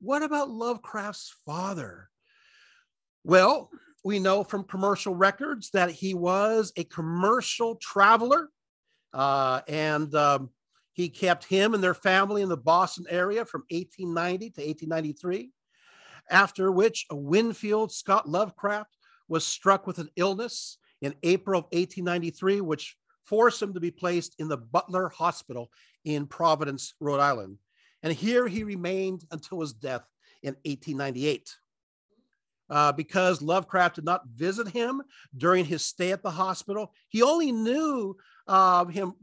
What about Lovecraft's father? Well, we know from commercial records that he was a commercial traveler, and he kept him and their family in the Boston area from 1890 to 1893, after which Winfield Scott Lovecraft was struck with an illness in April of 1893, which forced him to be placed in the Butler Hospital in Providence, Rhode Island. And here he remained until his death in 1898. Because Lovecraft did not visit him during his stay at the hospital, he only knew him,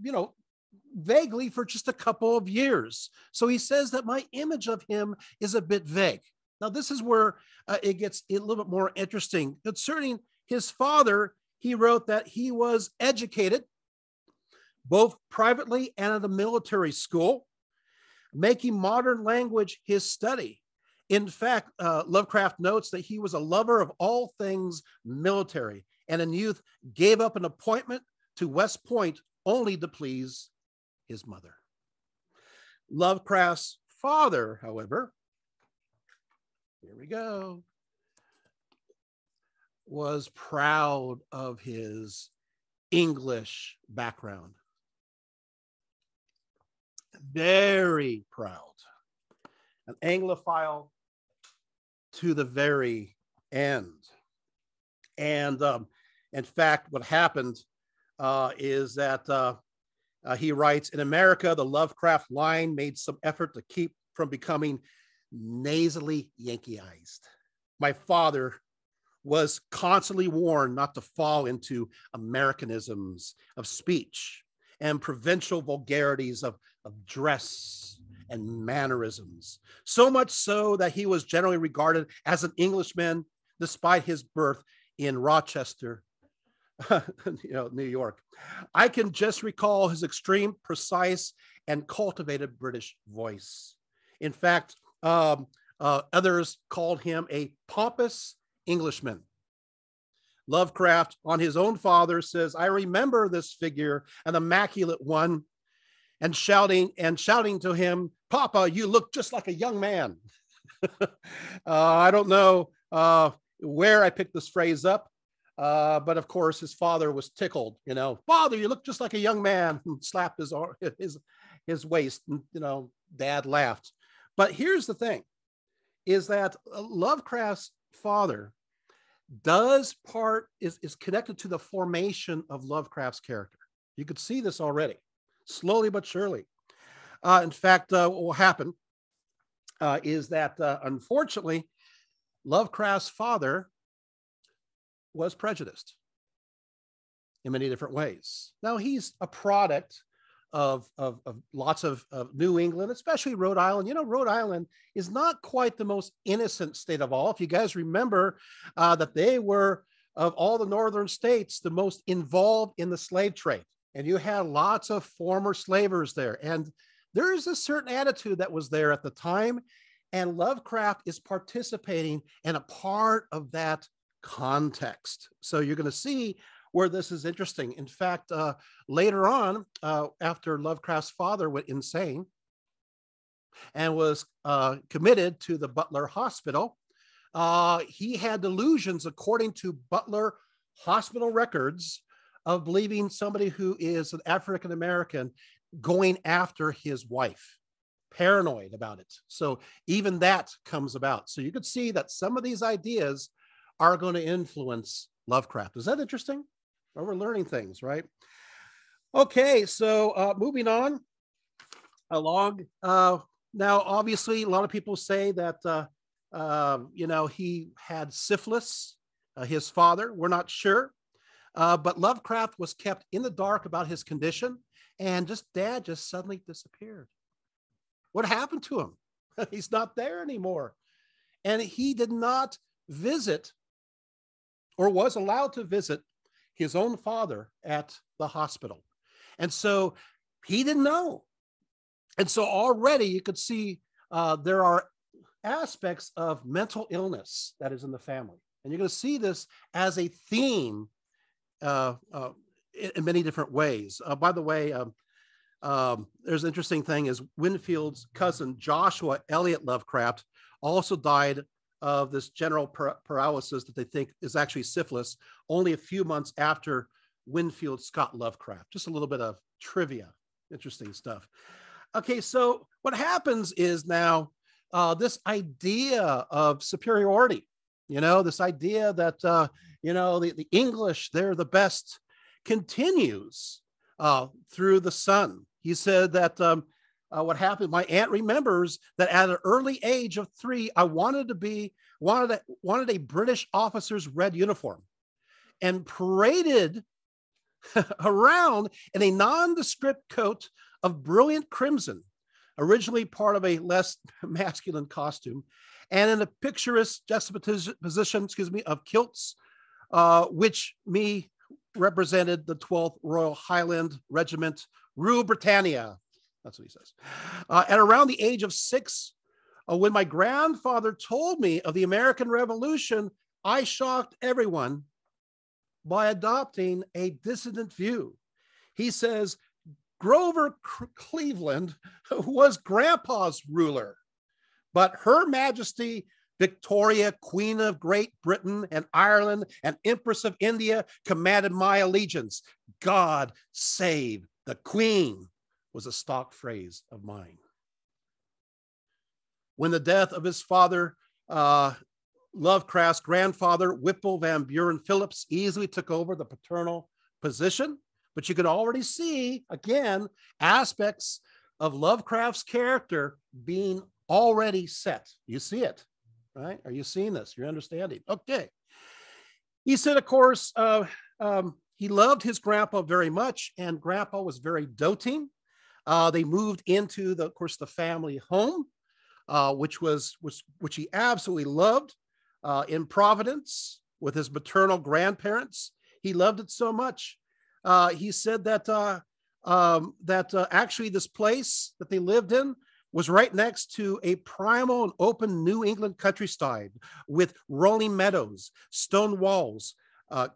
vaguely for just a couple of years. So he says that my image of him is a bit vague. Now, this is where it gets a little bit more interesting. Concerning his father, he wrote that he was educated both privately and at a military school, making modern language his study. In fact, Lovecraft notes that he was a lover of all things military, and in youth gave up an appointment to West Point only to please his mother. Lovecraft's father, however, here we go, was proud of his English background. Very proud. An Anglophile to the very end. And in fact, what happened is that he writes, in America, the Lovecraft line made some effort to keep from becoming nasally Yankeeized. My father was constantly warned not to fall into Americanisms of speech and provincial vulgarities of dress and mannerisms, so much so that he was generally regarded as an Englishman despite his birth in Rochester, New York. I can just recall his extreme, precise, and cultivated British voice. In fact, others called him a pompous Englishman. Lovecraft, on his own father, says, I remember this figure, an immaculate one, and shouting to him, Papa, you look just like a young man. I don't know where I picked this phrase up, but of course his father was tickled. Father, you look just like a young man, and slapped his waist. And, Dad laughed. But here's the thing: is that Lovecraft's father is connected to the formation of Lovecraft's character. You could see this already, slowly but surely. In fact, what will happen is that, unfortunately, Lovecraft's father was prejudiced in many different ways. Now, he's a product of lots of New England, especially Rhode Island. Rhode Island is not quite the most innocent state of all. If you guys remember that they were, of all the northern states, the most involved in the slave trade. And you had lots of former slavers there. And there is a certain attitude that was there at the time. And Lovecraft is participating in a part of that context. So you're going to see where this is interesting. In fact, later on, after Lovecraft's father went insane and was committed to the Butler Hospital, he had delusions, according to Butler hospital records, of believing somebody who is an African-American going after his wife, paranoid about it. So even that comes about. So you could see that some of these ideas are going to influence Lovecraft. Is that interesting? Well, we're learning things, right? Okay, so moving on along. Now, obviously, a lot of people say that, he had syphilis, his father. We're not sure. But Lovecraft was kept in the dark about his condition, and Dad just suddenly disappeared. What happened to him? He's not there anymore. And he did not visit, or was allowed to visit, his own father at the hospital. And so he didn't know. And so already you could see there are aspects of mental illness that is in the family. And you're going to see this as a theme in many different ways. By the way, There's an interesting thing is Winfield's cousin, Joshua Elliott Lovecraft, also died of this general paralysis that they think is actually syphilis only a few months after Winfield Scott Lovecraft. Just a little bit of trivia, interesting stuff. Okay, so what happens is now this idea of superiority, this idea that, the English, they're the best, continues through the son. He said that what happened, my aunt remembers that at an early age of 3, I wanted a British officer's red uniform and paraded around in a nondescript coat of brilliant crimson, originally part of a less masculine costume, and in a picturesque juxtaposition, of kilts, which me represented the 12th Royal Highland Regiment, Rue Britannia. That's what he says. At around the age of 6, when my grandfather told me of the American Revolution, I shocked everyone by adopting a dissident view. He says, Grover Cleveland was Grandpa's ruler, but Her Majesty Victoria, Queen of Great Britain and Ireland and Empress of India, commanded my allegiance. God save the Queen was a stock phrase of mine. When the death of his father, Lovecraft's grandfather, Whipple Van Buren Phillips, easily took over the paternal position, but you could already see, again, aspects of Lovecraft's character being already set. You see it, right? Are you seeing this? You're understanding? Okay. He said, of course, he loved his grandpa very much, and grandpa was very doting. They moved into the family home, which he absolutely loved, in Providence with his maternal grandparents. He loved it so much. He said that actually this place that they lived in was right next to a primal and open New England countryside with rolling meadows, stone walls,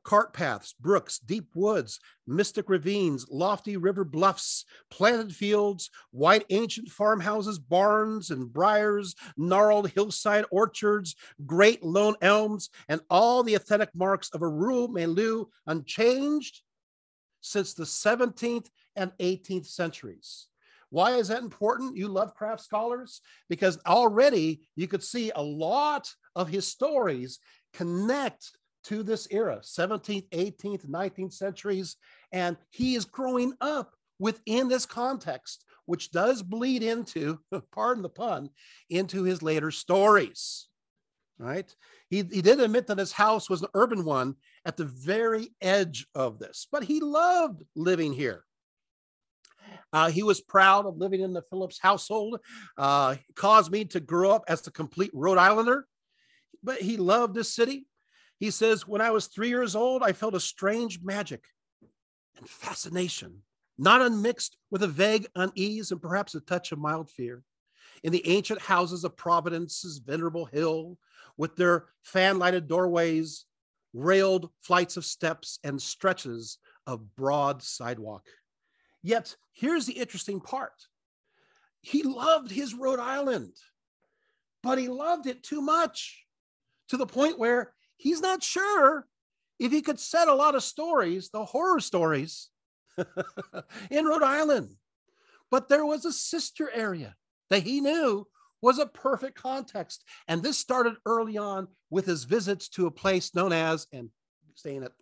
cart paths, brooks, deep woods, mystic ravines, lofty river bluffs, planted fields, white ancient farmhouses, barns and briars, gnarled hillside orchards, great lone elms, and all the authentic marks of a rural milieu unchanged since the 17th and 18th centuries. Why is that important, you Lovecraft scholars? Because already you could see a lot of his stories connect to this era, 17th, 18th, 19th centuries, and he is growing up within this context, which does bleed into, pardon the pun, into his later stories, right? He did admit that his house was an urban one at the very edge of this, but he loved living here. He was proud of living in the Phillips household. It caused me to grow up as a complete Rhode Islander, but he loved this city. He says, when I was 3 years old, I felt a strange magic and fascination, not unmixed with a vague unease and perhaps a touch of mild fear. In the ancient houses of Providence's venerable hill, with their fan-lighted doorways, railed flights of steps, and stretches of broad sidewalk. Yet, here's the interesting part. He loved his Rhode Island, but he loved it too much, to the point where he's not sure if he could set a lot of stories, the horror stories, in Rhode Island. But there was a sister area that he knew was a perfect context. And this started early on with his visits to a place known as, and staying at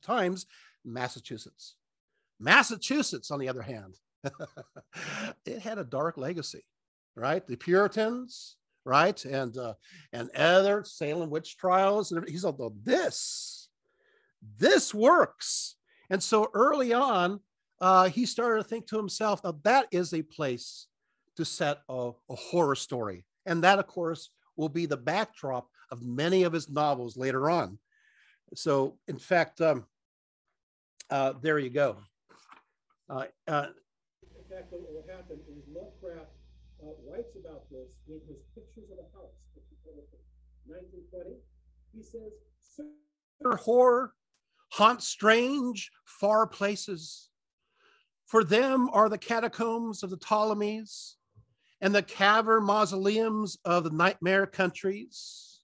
times, Massachusetts. Massachusetts, on the other hand, it had a dark legacy, right? The Puritans, right? And other Salem witch trials. And he's like, oh, this works. And so early on, he started to think to himself, now that is a place to set a horror story. And that, of course, will be the backdrop of many of his novels later on. So, in fact, there you go. In fact, what will happen is Lovecraft writes about this in his Pictures of a House, which he published in 1920. He says, horror haunts strange, far places. For them are the catacombs of the Ptolemies and the cavern mausoleums of the nightmare countries.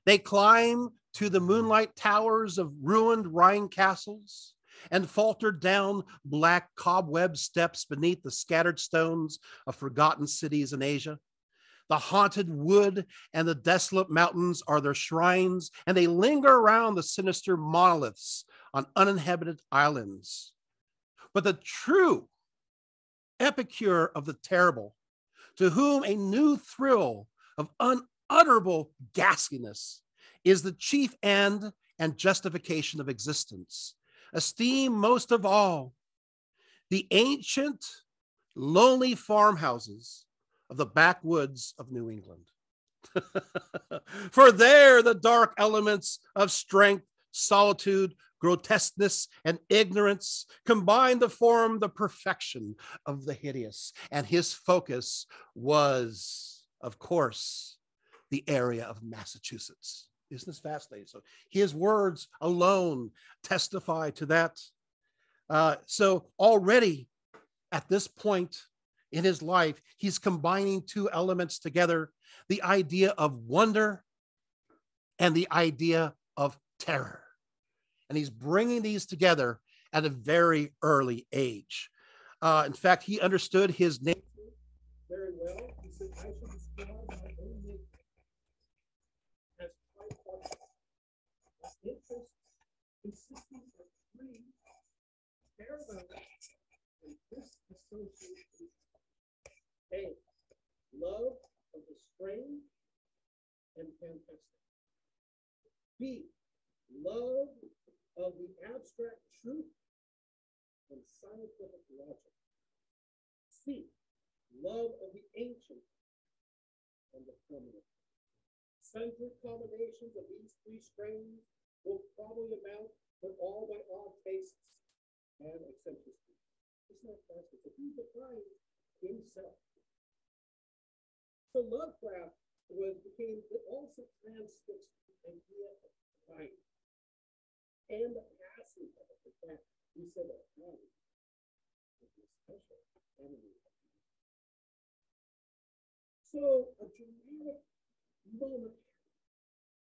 They climb to the moonlight towers of ruined Rhine castles and falter down black cobweb steps beneath the scattered stones of forgotten cities in Asia. The haunted wood and the desolate mountains are their shrines, and they linger around the sinister monoliths on uninhabited islands. But the true epicure of the terrible, to whom a new thrill of unutterable ghastliness is the chief end and justification of existence, esteem most of all the ancient, lonely farmhouses of the backwoods of New England. For there the dark elements of strength, solitude, grotesqueness, and ignorance combined to form the perfection of the hideous. And his focus was, of course, the area of Massachusetts. Isn't this fascinating? So his words alone testify to that. So already at this point in his life, he's combining two elements together, the idea of wonder and the idea of terror. And he's bringing these together at a very early age. In fact, he understood his nature very well. He said, I should describe my own nature as quite interest consisting of three paramount and disassociation. A, love of the strange and fantastic. B, love of the abstract truth and scientific logic. C, love of the ancient and the permanent. Sundry combinations of these three strains will probably amount to all my odd tastes and eccentricities. Isn't that fascinating? So he defines himself. So Lovecraft became also transfixed the idea of time and the passing of it. In fact, he said that time is a special enemy. So a dramatic moment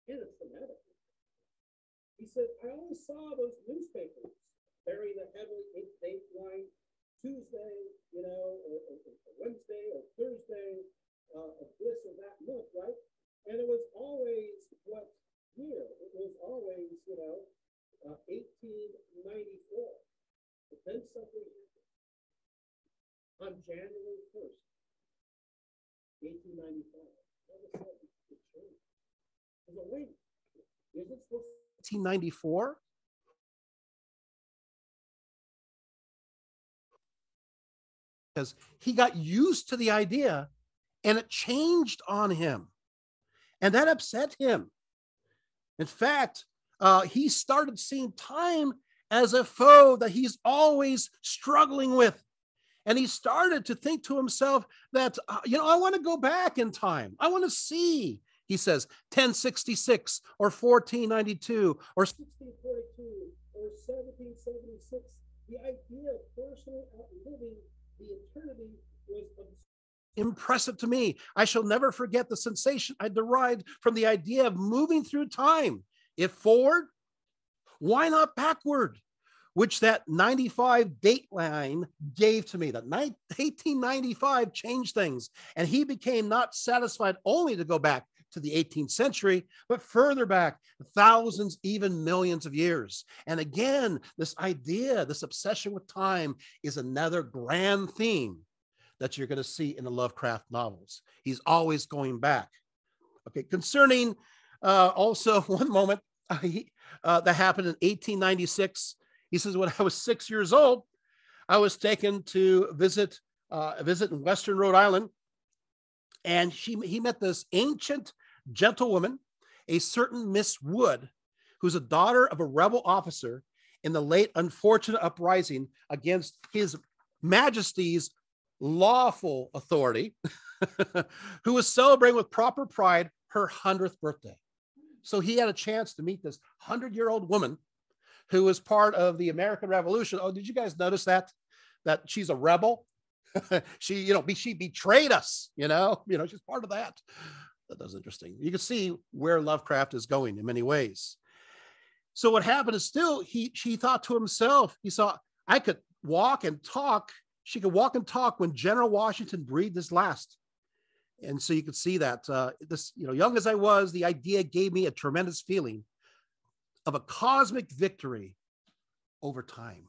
and a traumatic one. He said, I always saw those newspapers bury the heavily inked dateline Tuesday, or Wednesday or Thursday of this or that month, right? And it was always what year? It was always, 1894. But then something happened. On January 1st, 1895. All of a sudden, it changed. There's a wait. Is it supposed to 1894? Because he got used to the idea and it changed on him. And that upset him. In fact, he started seeing time as a foe that he's always struggling with. And he started to think to himself that, I want to go back in time. I want to see, he says, 1066 or 1492 or 1642 or 1776. The idea of personally outliving the eternity was impressive to me. I shall never forget the sensation I derived from the idea of moving through time. If forward, why not backward? Which that 95 date line gave to me. That 1895 changed things. And he became not satisfied only to go back to the 18th century, but further back, thousands, even millions of years. And again, this idea, this obsession with time is another grand theme that you're going to see in the Lovecraft novels. He's always going back. Okay, concerning also one moment that happened in 1896. He says, when I was 6 years old, I was taken to visit in Western Rhode Island. And he met this ancient gentlewoman, a certain Miss Wood, who's a daughter of a rebel officer in the late unfortunate uprising against His Majesty's lawful authority, who was celebrating with proper pride her 100th birthday. So he had a chance to meet this 100-year-old woman who was part of the American Revolution. Oh, did you guys notice that? that she's a rebel. She betrayed us, she's part of that. That was interesting. You can see where Lovecraft is going in many ways. So what happened is she thought to himself, he saw, I could walk and talk. She could walk and talk when General Washington breathed his last. And so you could see that young as I was, the idea gave me a tremendous feeling of a cosmic victory over time.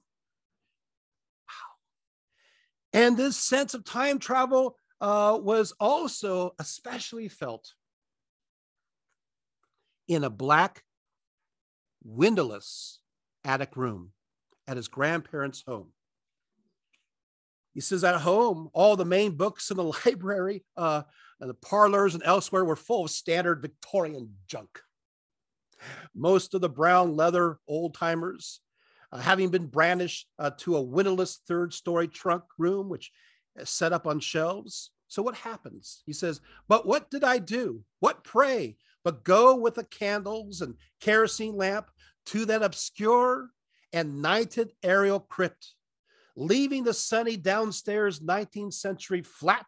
Wow. And this sense of time travel was also especially felt in a black, windowless attic room at his grandparents' home. He says at home, all the main books in the library, and the parlors and elsewhere were full of standard Victorian junk. Most of the brown leather old timers having been brandished to a windowless third-story trunk room, which is set up on shelves. So what happens? He says, but what did I do? What pray? But go with the candles and kerosene lamp to that obscure and nighted aerial crypt, leaving the sunny downstairs 19th century flat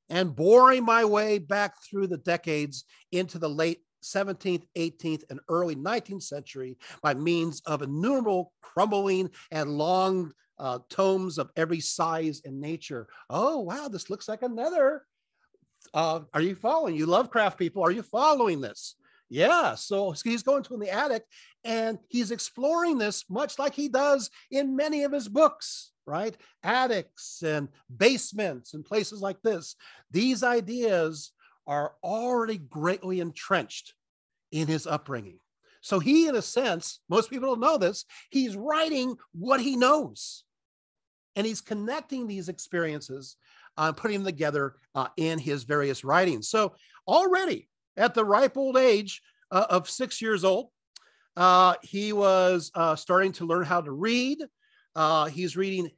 and boring my way back through the decades into the late 17th, 18th, and early 19th century by means of innumerable crumbling and long tomes of every size and nature. Oh, wow, this looks like another. Are you following? You Lovecraft people, are you following this? Yeah, so he's going to in the attic and he's exploring this much like he does in many of his books, right? Attics and basements and places like this. These ideas are already greatly entrenched in his upbringing. So he, in a sense, most people don't know this, he's writing what he knows. And he's connecting these experiences, putting them together in his various writings. So already at the ripe old age of 6 years old, he was starting to learn how to read. He's reading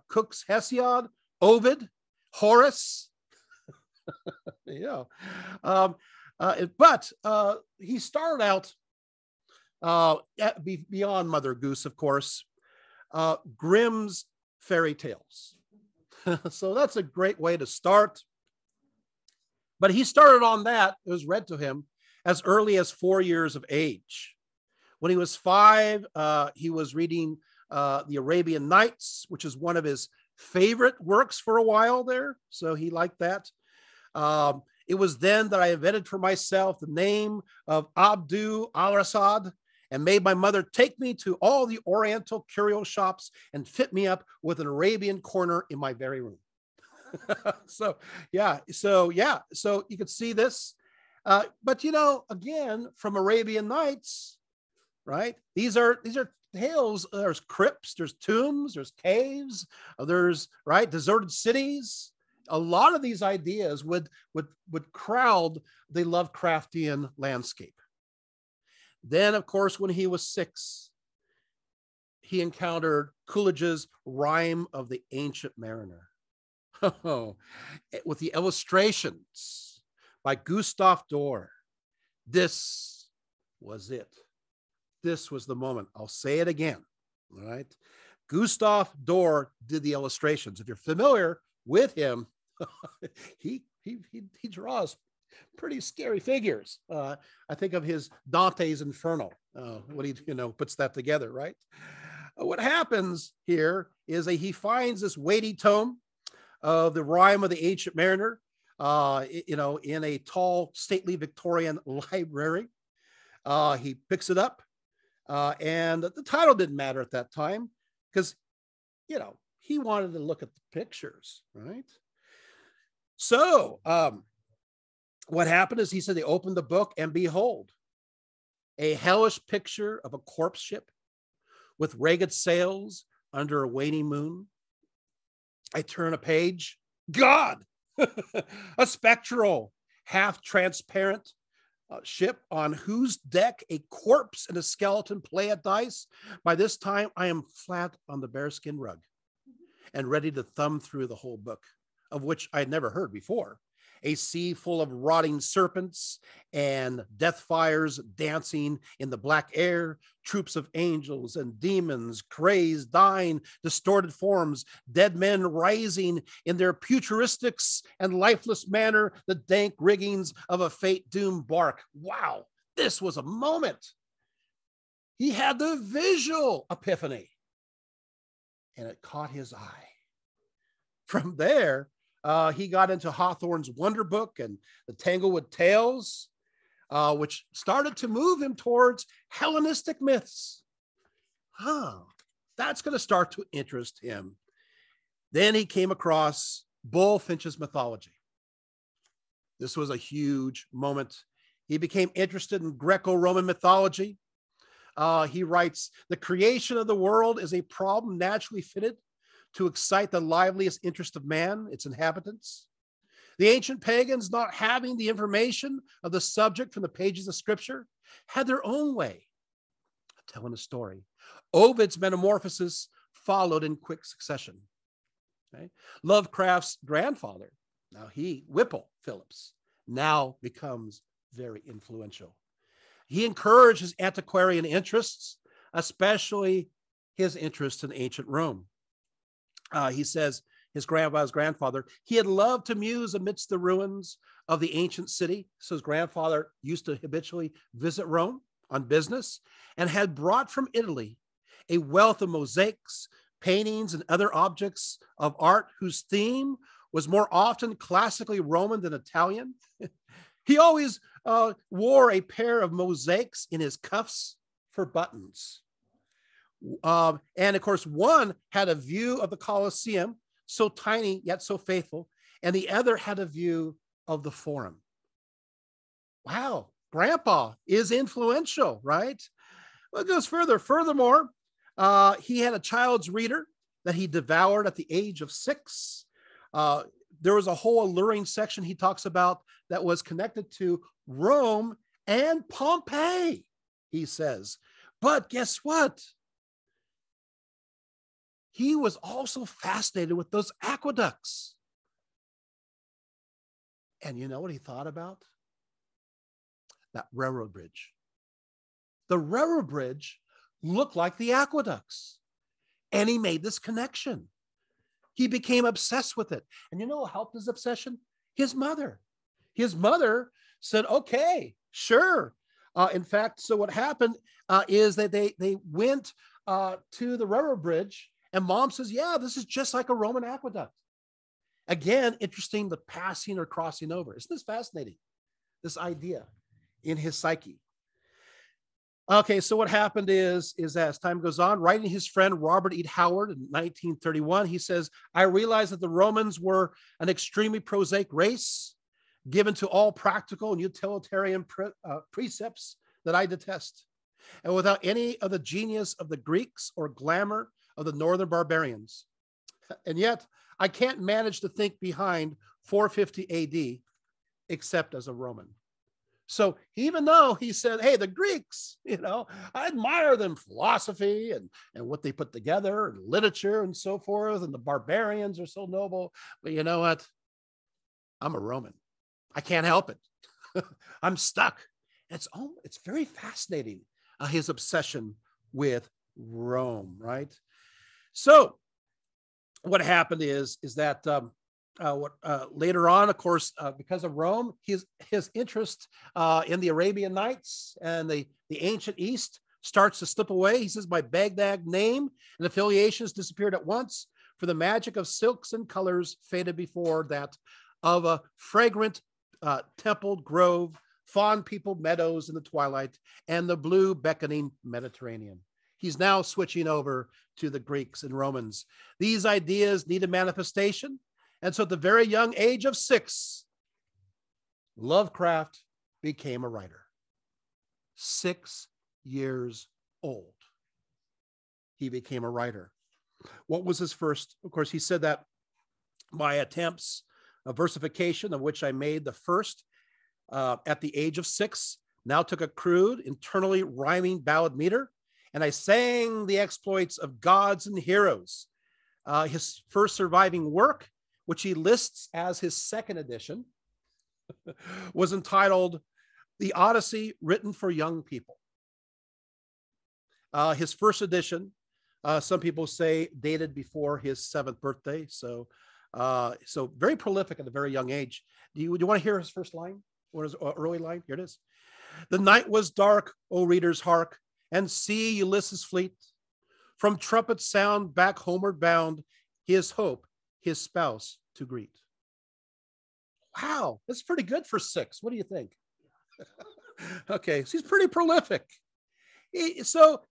Cook's Hesiod, Ovid, Horace. Yeah. But he started out beyond Mother Goose, of course, Grimm's fairy tales. So that's a great way to start. But he started on that. It was read to him as early as 4 years of age. When he was 5, he was reading the Arabian Nights, which is one of his favorite works for a while there. So he liked that. It was then that I invented for myself the name of Abdu al-Rasad and made my mother take me to all the Oriental curio shops and fit me up with an Arabian corner in my very room. So you could see this. But again, from Arabian Nights, right? These are tales. There's crypts, there's tombs, there's caves, there's deserted cities. A lot of these ideas would crowd the Lovecraftian landscape. Then, of course, when he was 6, he encountered Coleridge's Rime of the Ancient Mariner. With the illustrations by Gustave Doré. This was it. This was the moment. I'll say it again. All right. Gustave Doré did the illustrations. If you're familiar with him, he draws pretty scary figures. I think of his Dante's Inferno when he puts that together, right? What happens here is that he finds this weighty tome of the Rime of the Ancient Mariner, in a tall, stately Victorian library. He picks it up, and the title didn't matter at that time because, he wanted to look at the pictures, right? So what happened is he said they opened the book and behold, a hellish picture of a corpse ship with ragged sails under a waning moon. I turn a page. God, a spectral, half-transparent ship on whose deck a corpse and a skeleton play at dice. By this time, I am flat on the bearskin rug and ready to thumb through the whole book, of which I had never heard before. a sea full of rotting serpents and death fires dancing in the black air, troops of angels and demons, crazed, dying, distorted forms, dead men rising in their puturistics and lifeless manner, the dank riggings of a fate-doomed bark. Wow, this was a moment. He had the visual epiphany, and it caught his eye. From there, he got into Hawthorne's Wonder Book and the Tanglewood Tales, which started to move him towards Hellenistic myths. That's going to start to interest him. Then he came across Bulfinch's mythology. This was a huge moment. He became interested in Greco-Roman mythology. He writes, the creation of the world is a problem naturally fitted to excite the liveliest interest of man, its inhabitants. The ancient pagans, not having the information of the subject from the pages of scripture, had their own way of telling a story. Ovid's Metamorphoses followed in quick succession. Okay? Lovecraft's grandfather, Whipple Phillips, now becomes very influential. He encouraged his antiquarian interests, especially his interest in ancient Rome. He says his grandfather, he had loved to muse amidst the ruins of the ancient city. So his grandfather used to habitually visit Rome on business and had brought from Italy a wealth of mosaics, paintings, and other objects of art whose theme was more often classically Roman than Italian. He always wore a pair of mosaics in his cuffs for buttons. And of course, one had a view of the Colosseum, so tiny yet so faithful, and the other had a view of the Forum. Wow, Grandpa is influential, right? Well, it goes further. Furthermore, he had a child's reader that he devoured at the age of 6. There was a whole alluring section he talks about that was connected to Rome and Pompeii, he says. But guess what? He was also fascinated with those aqueducts. And you know what he thought about? That railroad bridge. The railroad bridge looked like the aqueducts. And he made this connection. He became obsessed with it. And you know what helped his obsession? His mother. His mother said, okay, sure. In fact, so what happened is that they went to the railroad bridge, and Mom says, yeah, this is just like a Roman aqueduct. Again, interesting, the passing or crossing over. Isn't this fascinating? This idea in his psyche. Okay, so what happened is that as time goes on, writing his friend Robert E. Howard in 1931, he says, I realized that the Romans were an extremely prosaic race, given to all practical and utilitarian precepts that I detest, and without any of the genius of the Greeks or glamour of the northern barbarians. And yet, I can't manage to think behind 450 AD except as a Roman. So even though he said, hey, the Greeks, I admire them, philosophy and what they put together and literature and so forth, and the barbarians are so noble, but you know what? I'm a Roman. I can't help it. I'm stuck. It's very fascinating, his obsession with Rome, right? So what happened is that later on, of course, because of Rome, his interest in the Arabian Nights and the ancient East starts to slip away. He says, my Baghdad name and affiliations disappeared at once, for the magic of silks and colors faded before that of a fragrant templed grove, fawn-peopled meadows in the twilight, and the blue beckoning Mediterranean. He's now switching over to the Greeks and Romans. These ideas need a manifestation. And so at the very young age of 6, Lovecraft became a writer. 6 years old, he became a writer. What was his first? Of course, he said that my attempts of versification, of which I made the first at the age of 6, now took a crude, internally rhyming ballad meter, and I sang the exploits of gods and heroes. His first surviving work, which he lists as his second edition, was entitled The Odyssey Written for Young People. His first edition, some people say dated before his 7th birthday. So very prolific at a very young age. Do you want to hear his first line? Or his early line? Here it is. The night was dark, O readers, hark, and see Ulysses' fleet. From trumpet sound back homeward bound, his hope, his spouse to greet. Wow, that's pretty good for 6. What do you think? Okay, so he's pretty prolific. So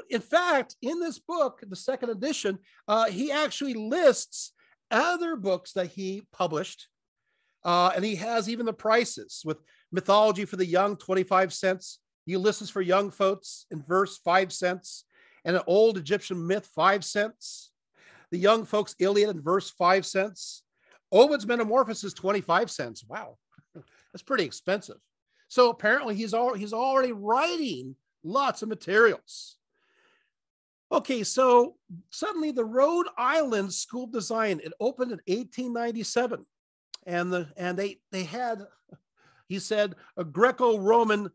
in fact, in this book, the 2nd edition, he actually lists other books that he published, and he has even the prices with Mythology for the Young, 25 cents, Ulysses for Young Folks in verse, 5 cents, and an old Egyptian myth, 5 cents, the Young Folks Iliad in verse, 5 cents, Ovid's Metamorphoses, 25 cents. Wow, that's pretty expensive. So apparently he's already writing lots of materials. Okay, so suddenly the Rhode Island School of Design, it opened in 1897, and they had, he said, a Greco-Roman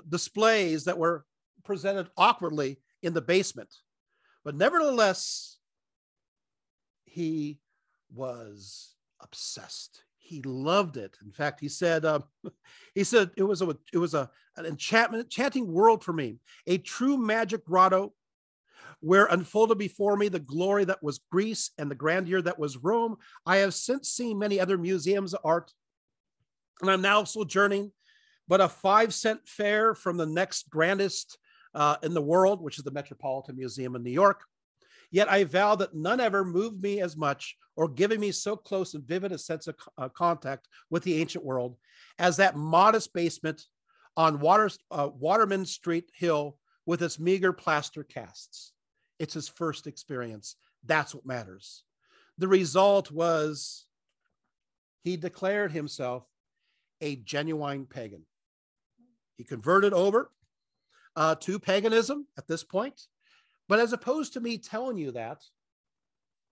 displays that were presented awkwardly in the basement, but nevertheless, he was obsessed. He loved it. In fact, he said it was an enchanting world for me, a true magic grotto where unfolded before me the glory that was Greece and the grandeur that was Rome. I have since seen many other museums of art, and I'm now sojourning but a 5-cent fare from the next grandest in the world, which is the Metropolitan Museum in New York. Yet I vow that none ever moved me as much or given me so close and vivid a sense of contact with the ancient world as that modest basement on Waterman Street Hill with its meager plaster casts. It's his first experience. That's what matters. The result was he declared himself a genuine pagan. He converted over to paganism at this point. But as opposed to me telling you that,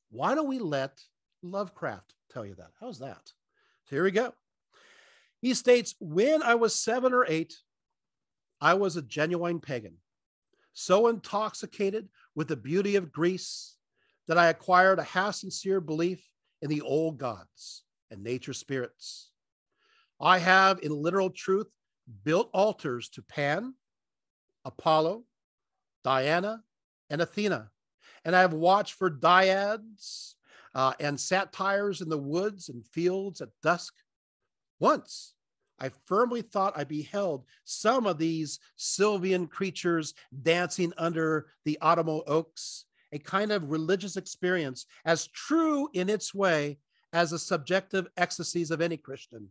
why don't we let Lovecraft tell you that? How's that? So here we go. He states, when I was 7 or 8, I was a genuine pagan, so intoxicated with the beauty of Greece that I acquired a half-sincere belief in the old gods and nature spirits. I have, in literal truth, built altars to Pan, Apollo, Diana, and Athena, and I have watched for dryads and satyrs in the woods and fields at dusk. Once I firmly thought I beheld some of these sylvan creatures dancing under the autumnal oaks, a kind of religious experience as true in its way as the subjective ecstasies of any Christian.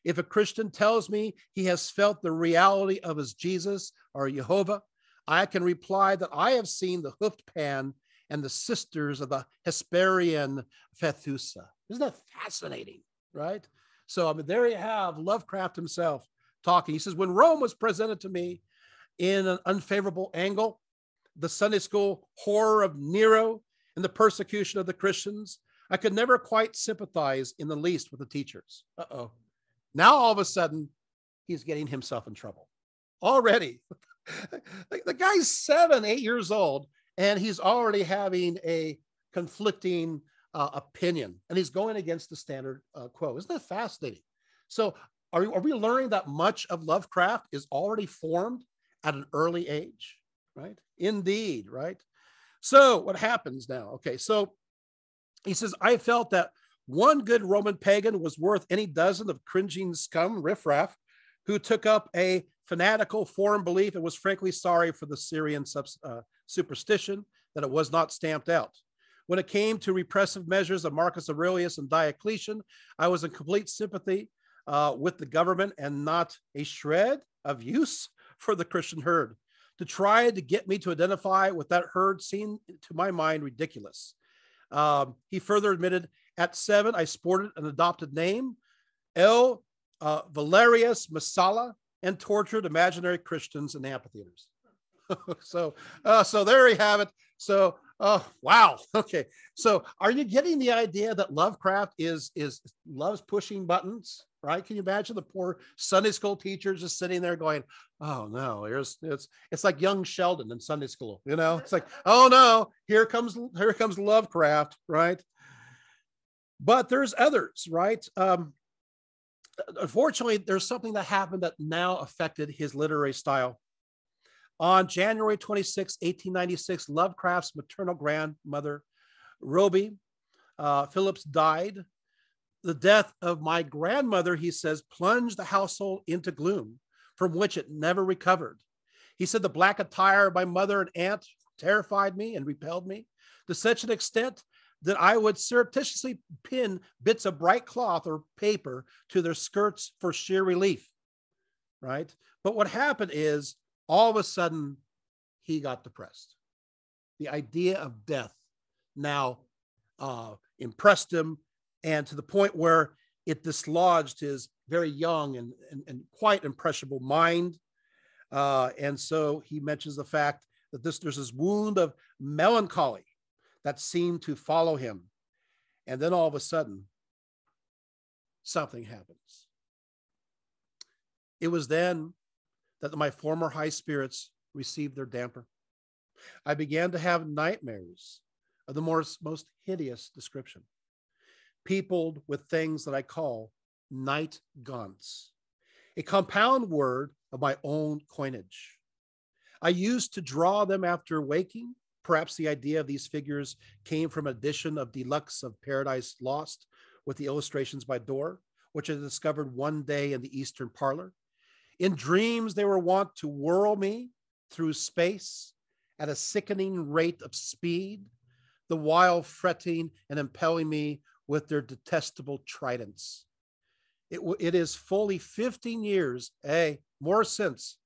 If a Christian tells me he has felt the reality of his Jesus or Jehovah, I can reply that I have seen the hoofed Pan and the sisters of the Hesperian Phaethusa. Isn't that fascinating, right? So there you have Lovecraft himself talking. He says, when Rome was presented to me in an unfavorable angle, the Sunday school horror of Nero and the persecution of the Christians, I could never quite sympathize in the least with the teachers. Uh-oh. Now all of a sudden, he's getting himself in trouble already. The guy's 7, 8 years old, and he's already having a conflicting opinion, and he's going against the status quo. Isn't that fascinating? So are we learning that much of Lovecraft is already formed at an early age, right? Indeed, right? So what happens now? Okay, so he says, I felt that one good Roman pagan was worth any dozen of cringing scum riffraff who took up a fanatical foreign belief and was frankly sorry for the Syrian superstition that it was not stamped out. When it came to repressive measures of Marcus Aurelius and Diocletian, I was in complete sympathy with the government and not a shred of use for the Christian herd. To try to get me to identify with that herd seemed, to my mind, ridiculous. He further admitted, at 7, I sported an adopted name, L. Valerius Messala, and tortured imaginary Christians in amphitheaters. So there you have it. So Oh, wow. Okay. So are you getting the idea that Lovecraft loves pushing buttons, right? Can you imagine the poor Sunday school teachers just sitting there going, oh no, it's like young Sheldon in Sunday school, you know? It's like, oh no, here comes Lovecraft, right? But there's others, right? Unfortunately, there's something that happened that now affected his literary style. On January 26, 1896, Lovecraft's maternal grandmother, Roby Phillips, died. The death of my grandmother, he says, plunged the household into gloom from which it never recovered. He said the black attire of my mother and aunt terrified me and repelled me to such an extent that I would surreptitiously pin bits of bright cloth or paper to their skirts for sheer relief, right? But what happened is all of a sudden he got depressed. The idea of death now impressed him, and to the point where it dislodged his very young and quite impressionable mind. And so he mentions the fact that there's this wound of melancholy that seemed to follow him. And then all of a sudden, something happens. It was then that my former high spirits received their damper. I began to have nightmares of the most hideous description, peopled with things that I call night gaunts, a compound word of my own coinage. I used to draw them after waking. Perhaps the idea of these figures came from an edition of Deluxe of Paradise Lost with the illustrations by Dorr, which I discovered one day in the Eastern parlor. In dreams, they were wont to whirl me through space at a sickening rate of speed, the while fretting and impelling me with their detestable tridents. It is fully 15 years, more since,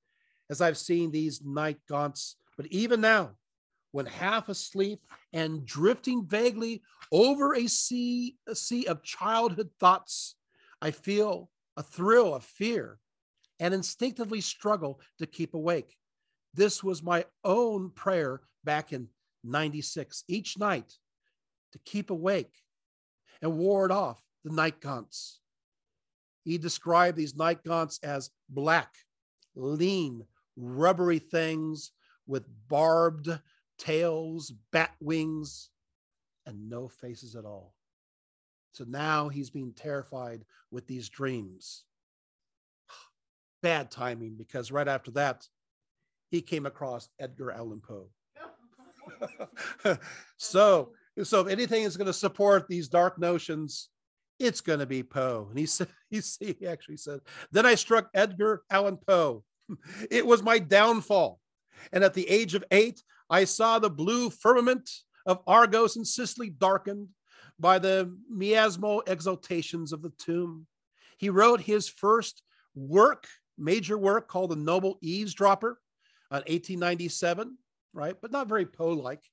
as I've seen these night gaunts. But even now, when half asleep and drifting vaguely over a sea of childhood thoughts, I feel a thrill of fear and instinctively struggle to keep awake. This was my own prayer back in 96, each night to keep awake and ward off the night gaunts. He described these night gaunts as black, lean, rubbery things with barbed tails, bat wings, and no faces at all. So now he's being terrified with these dreams. Bad timing, because right after that, he came across Edgar Allan Poe. so if anything is going to support these dark notions, it's going to be Poe. And he actually said, then I struck Edgar Allan Poe. It was my downfall. And at the age of 8, I saw the blue firmament of Argos and Sicily darkened by the miasmal exaltations of the tomb. He wrote his first major work called The Noble Eavesdropper in 1897, right? But not very Poe-like.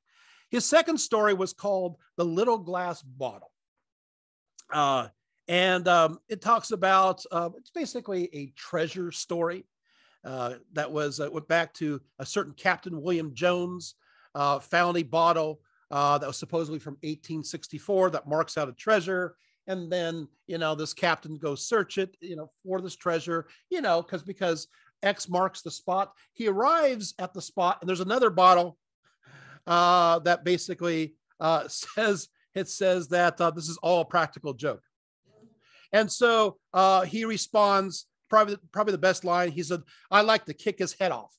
His second story was called The Little Glass Bottle. It talks about, it's basically a treasure story. That went back to a certain Captain William Jones, found a bottle that was supposedly from 1864 that marks out a treasure. And then, this captain goes search it, for this treasure, because X marks the spot. He arrives at the spot and there's another bottle that basically says that this is all a practical joke. And so he responds, probably the best line. He said, I like to kick his head off,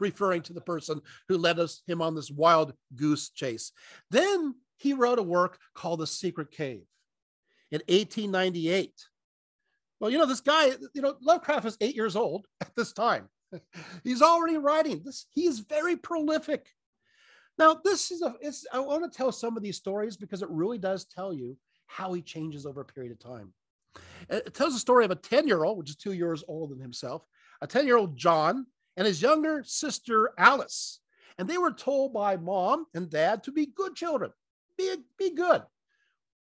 referring to the person who led him on this wild goose chase. Then he wrote a work called The Secret Cave in 1898. Well, this guy, Lovecraft is 8 years old at this time. He's already writing this. He is very prolific. Now, I want to tell some of these stories because it really does tell you how he changes over a period of time. It tells the story of a 10-year-old, which is 2 years older than himself, a 10-year-old John and his younger sister Alice. And they were told by mom and dad to be good children. Be good.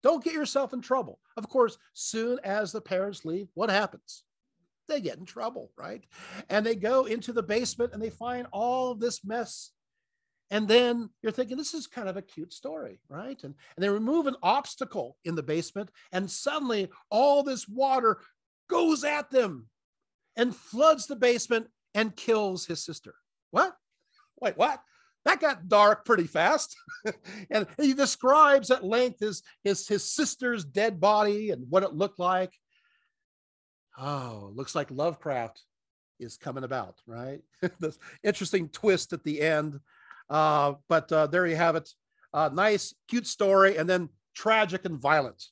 Don't get yourself in trouble. Of course, soon as the parents leave, what happens? They get in trouble, right? And they go into the basement and they find all this mess. And then you're thinking, this is kind of a cute story, right? And they remove an obstacle in the basement, and suddenly all this water goes at them and floods the basement and kills his sister. What? Wait, what? That got dark pretty fast. And he describes at length his sister's dead body and what it looked like. Oh, looks like Lovecraft is coming about, right? This interesting twist at the end. But there you have it. Nice, cute story, and then tragic and violent.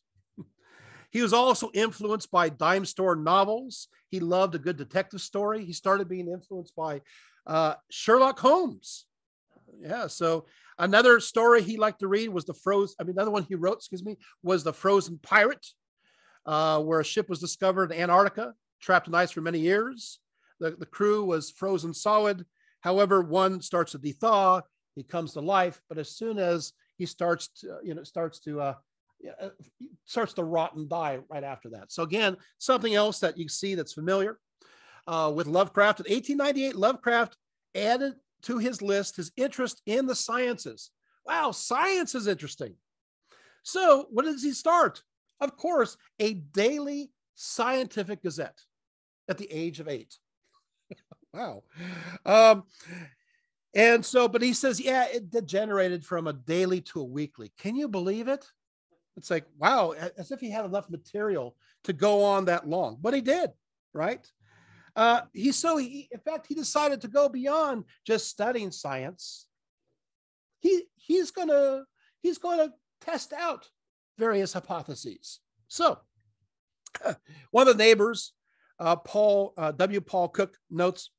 He was also influenced by dime store novels. He loved a good detective story. He started being influenced by Sherlock Holmes. Yeah. So another story he liked to read was another one he wrote, was The Frozen Pirate, where a ship was discovered in Antarctica, trapped in ice for many years. The crew was frozen solid. However, one starts to thaw, he comes to life, but as soon as he starts to rot and die right after that. So again, something else that you see that's familiar with Lovecraft. In 1898, Lovecraft added to his list his interest in the sciences. Wow, science is interesting. So what does he start? Of course, a daily scientific gazette at the age of 8. Wow. But he says, yeah, it degenerated from a daily to a weekly. Can you believe it? It's like, wow, as if he had enough material to go on that long, but he did, right? In fact, he decided to go beyond just studying science. He's going to test out various hypotheses. So one of the neighbors, Paul Cook, notes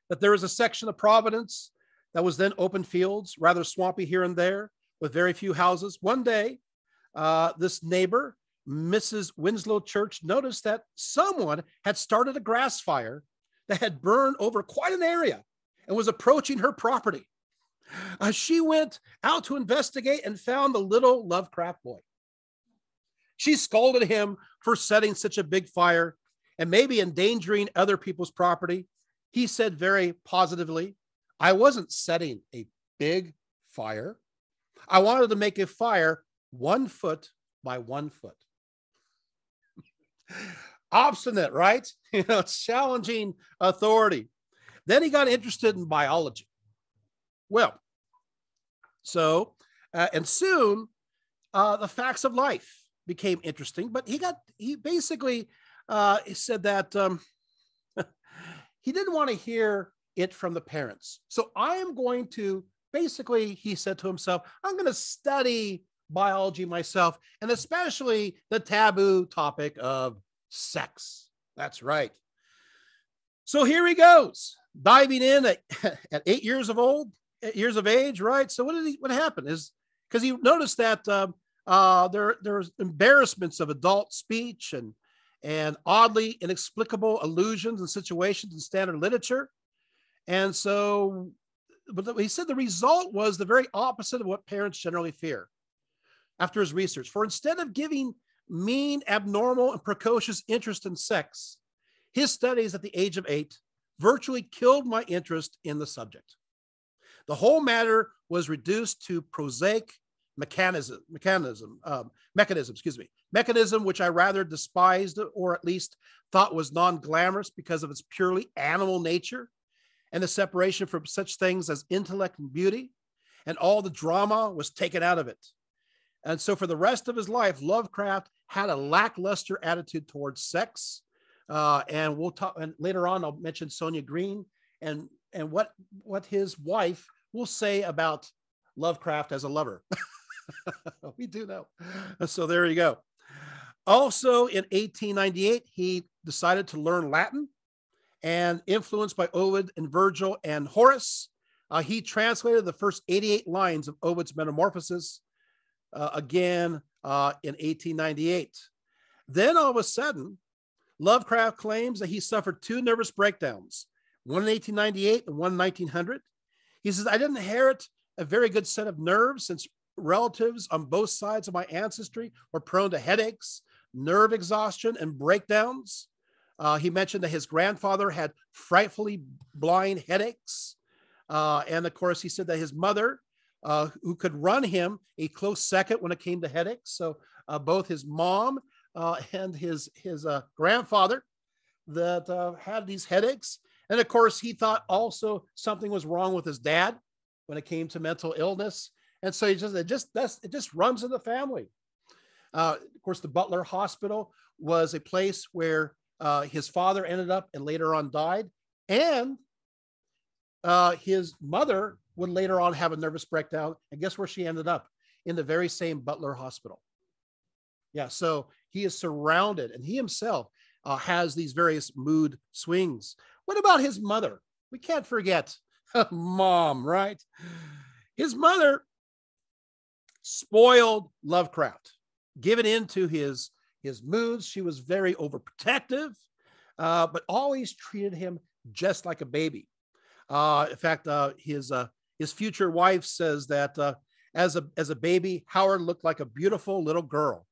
that there is a section of Providence that was then open fields, rather swampy here and there, with very few houses. One day, this neighbor, Mrs. Winslow Church, noticed that someone had started a grass fire that had burned over quite an area and was approaching her property. She went out to investigate and found the little Lovecraft boy. She scolded him for setting such a big fire and maybe endangering other people's property. He said very positively, I wasn't setting a big fire. I wanted to make a fire 1 foot by 1 foot. Obstinate, right? Challenging authority. Then he got interested in biology. Well, and soon the facts of life became interesting, but he basically said that he didn't want to hear it from the parents. So I am going to, basically, he said to himself, I'm going to study biology myself, and especially the taboo topic of sex. That's right. So here he goes, diving in at 8 years of age, right? So what happened is, because he noticed that there's embarrassments of adult speech and oddly inexplicable allusions and situations in standard literature. And so, but he said the result was the very opposite of what parents generally fear after his research. For instead of giving mean, abnormal, and precocious interest in sex, his studies at the age of 8 virtually killed my interest in the subject. The whole matter was reduced to prosaic mechanism, which I rather despised, or at least thought was non-glamorous because of its purely animal nature and the separation from such things as intellect and beauty, and all the drama was taken out of it. And so for the rest of his life, Lovecraft had a lackluster attitude towards sex. And we'll talk, and later on, I'll mention Sonia Green and what his wife will say about Lovecraft as a lover. We do know. So there you go. Also in 1898, he decided to learn Latin, and influenced by Ovid and Virgil and Horace, he translated the first 88 lines of Ovid's Metamorphoses again in 1898. Then all of a sudden, Lovecraft claims that he suffered 2 nervous breakdowns, one in 1898 and one in 1900. He says, I didn't inherit a very good set of nerves since relatives on both sides of my ancestry were prone to headaches, nerve exhaustion, and breakdowns. He mentioned that his grandfather had frightfully blind headaches. And of course, he said that his mother, who could run him a close second when it came to headaches. So both his mom and his grandfather that had these headaches. And of course, he thought also something was wrong with his dad when it came to mental illness. And so it just runs in the family. Of course, the Butler Hospital was a place where his father ended up and later on died. And his mother would later on have a nervous breakdown. And guess where she ended up? In the very same Butler Hospital. Yeah, so he is surrounded, and he himself has these various mood swings. What about his mother? We can't forget Mom, right? His mother spoiled Lovecraft, given into his moods. She was very overprotective, but always treated him just like a baby. In fact, his future wife says that as a baby, Howard looked like a beautiful little girl.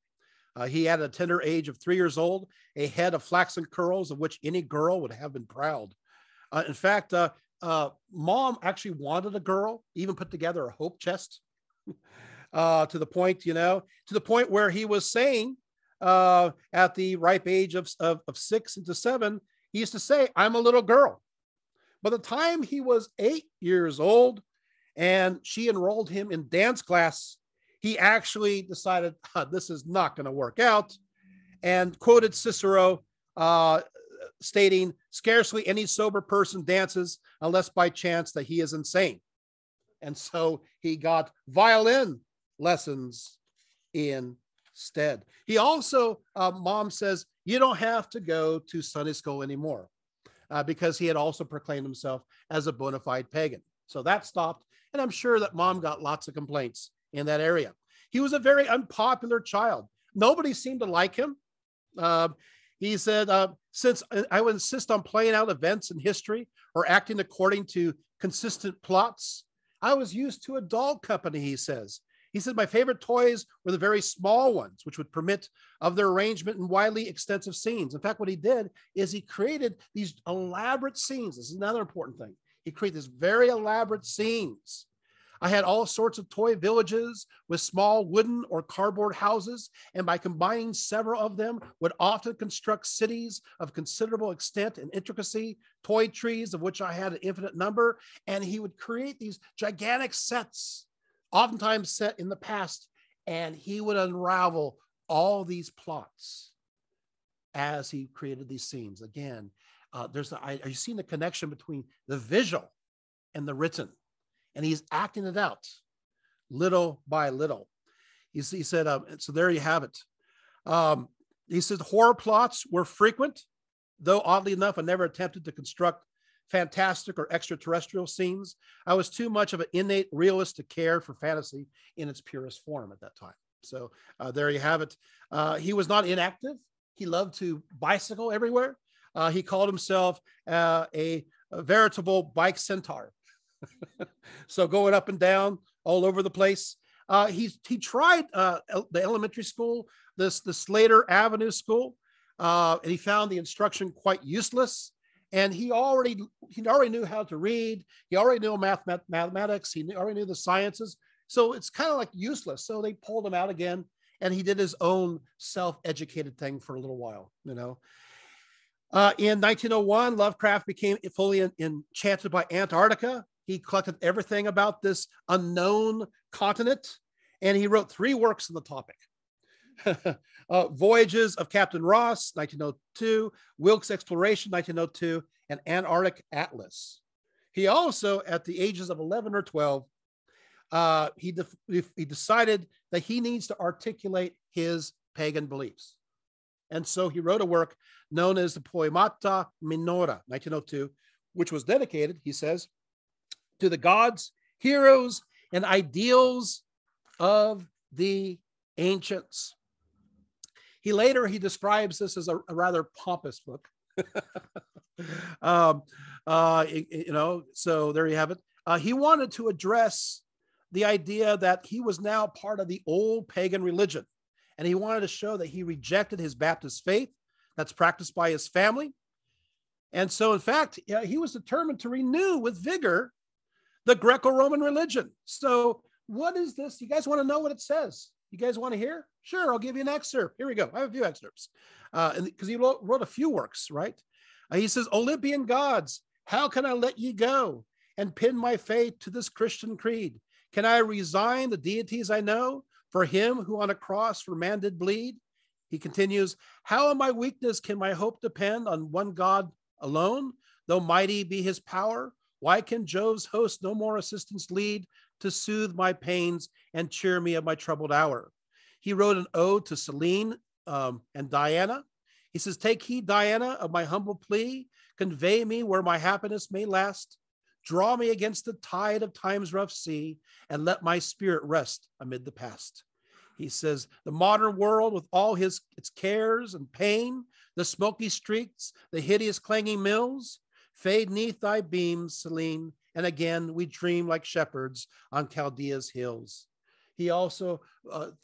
He had a tender age of 3 years old, a head of flaxen curls of which any girl would have been proud. In fact, Mom actually wanted a girl, even put together a hope chest to the point where he was saying at the ripe age of 6 into 7, he used to say, "I'm a little girl." By the time he was 8 years old and she enrolled him in dance class, he actually decided this is not going to work out, and quoted Cicero stating, "Scarcely any sober person dances unless by chance that he is insane." And so he got violin lessons instead. He also, Mom says, you don't have to go to Sunday school anymore, because he had also proclaimed himself as a bona fide pagan. So that stopped. And I'm sure that Mom got lots of complaints in that area. He was a very unpopular child. Nobody seemed to like him. He said, since I would insist on playing out events in history or acting according to consistent plots, I was used to a doll company, he says. He said, my favorite toys were the very small ones, which would permit of their arrangement in widely extensive scenes. In fact, what he did is he created these elaborate scenes. This is another important thing. He created these very elaborate scenes. I had all sorts of toy villages with small wooden or cardboard houses, and by combining several of them, would often construct cities of considerable extent and intricacy, toy trees of which I had an infinite number, and he would create these gigantic sets, oftentimes set in the past, and he would unravel all these plots as he created these scenes. Again, are you seeing the connection between the visual and the written? And he's acting it out little by little. He said, so there you have it. He said horror plots were frequent, though oddly enough, I never attempted to construct fantastic or extraterrestrial scenes. I was too much of an innate realist to care for fantasy in its purest form at that time. So there you have it. He was not inactive. He loved to bicycle everywhere. He called himself a veritable bike centaur. So going up and down all over the place. He tried the elementary school, the Slater Avenue School, and he found the instruction quite useless. And he already knew how to read. He already knew mathematics. He already knew the sciences. So it's kind of like useless. So they pulled him out again, and he did his own self-educated thing for a little while, In 1901, Lovecraft became fully enchanted by Antarctica. He collected everything about this unknown continent, and he wrote 3 works on the topic. Voyages of Captain Ross, 1902, Wilkes Exploration, 1902, and Antarctic Atlas. He also, at the ages of 11 or 12, he decided that he needs to articulate his pagan beliefs. And so he wrote a work known as the Poemata Minora, 1902, which was dedicated, he says, to the gods, heroes, and ideals of the ancients. He describes this as a rather pompous book. So there you have it. He wanted to address the idea that he was now part of the old pagan religion. And he wanted to show that he rejected his Baptist faith that's practiced by his family. And so, in fact, he was determined to renew with vigor the Greco-Roman religion. So what is this? You guys want to know what it says? You guys want to hear? Sure, I'll give you an excerpt. Here we go. I have a few excerpts. Because he wrote a few works, right? He says, Olympian gods, how can I let ye go and pin my fate to this Christian creed? Can I resign the deities I know for him who on a cross for man did bleed? He continues, how in my weakness can my hope depend on one God alone? Though mighty be his power, why can Jove's host no more assistance lead to soothe my pains and cheer me of my troubled hour? He wrote an ode to Selene and Diana. He says, take heed, Diana, of my humble plea, convey me where my happiness may last, draw me against the tide of time's rough sea, and let my spirit rest amid the past. He says, the modern world with all its cares and pain, the smoky streets, the hideous clanging mills, fade neath thy beams, Selene, and again we dream like shepherds on Chaldea's hills. He also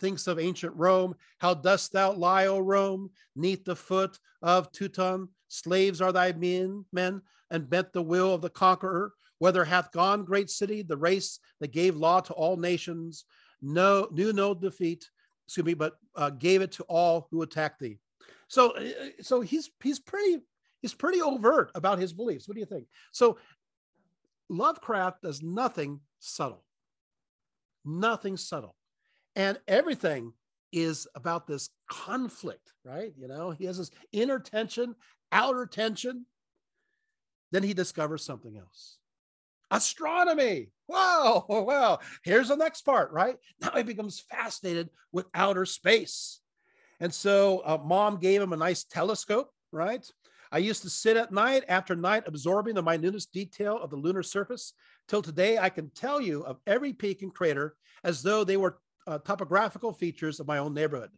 thinks of ancient Rome. How dost thou lie, O Rome, neath the foot of Teuton? Slaves are thy men, and bent the will of the conqueror. Whether hath gone great city, the race that gave law to all nations, knew no defeat, but gave it to all who attacked thee. So he's pretty overt about his beliefs. What do you think? So Lovecraft does nothing subtle. Nothing subtle. And everything is about this conflict, right? You know, he has this inner tension, outer tension. Then he discovers something else. Astronomy. Wow. Wow. Here's the next part, right? Now he becomes fascinated with outer space. And so mom gave him a nice telescope, right? I used to sit at night after night absorbing the minutest detail of the lunar surface. Till today, I can tell you of every peak and crater as though they were topographical features of my own neighborhood.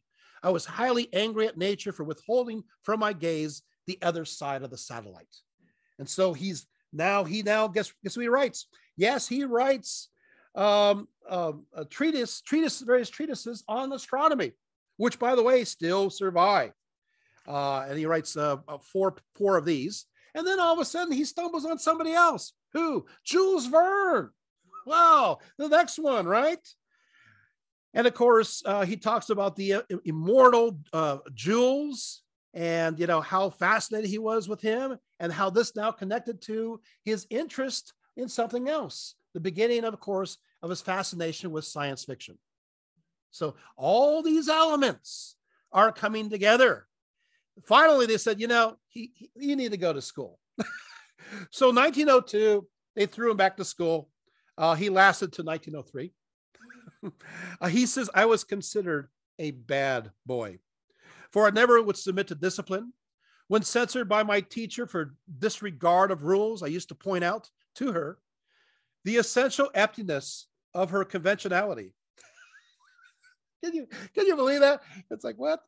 I was highly angry at nature for withholding from my gaze the other side of the satellite. And so he now guess what he writes? Yes, he writes various treatises on astronomy, which, by the way, still survive. And he writes four of these. And then all of a sudden he stumbles on somebody else. Who? Jules Verne. Wow, the next one, right? And of course, he talks about the immortal Jules, and how fascinated he was with him, and how this now connected to his interest in something else. The beginning, of course, of his fascination with science fiction. So all these elements are coming together. Finally, they said, you need to go to school. So 1902, they threw him back to school. He lasted to 1903. He says, I was considered a bad boy, for I never would submit to discipline. When censored by my teacher for disregard of rules, I used to point out to her the essential emptiness of her conventionality. Can you believe that? It's like, what?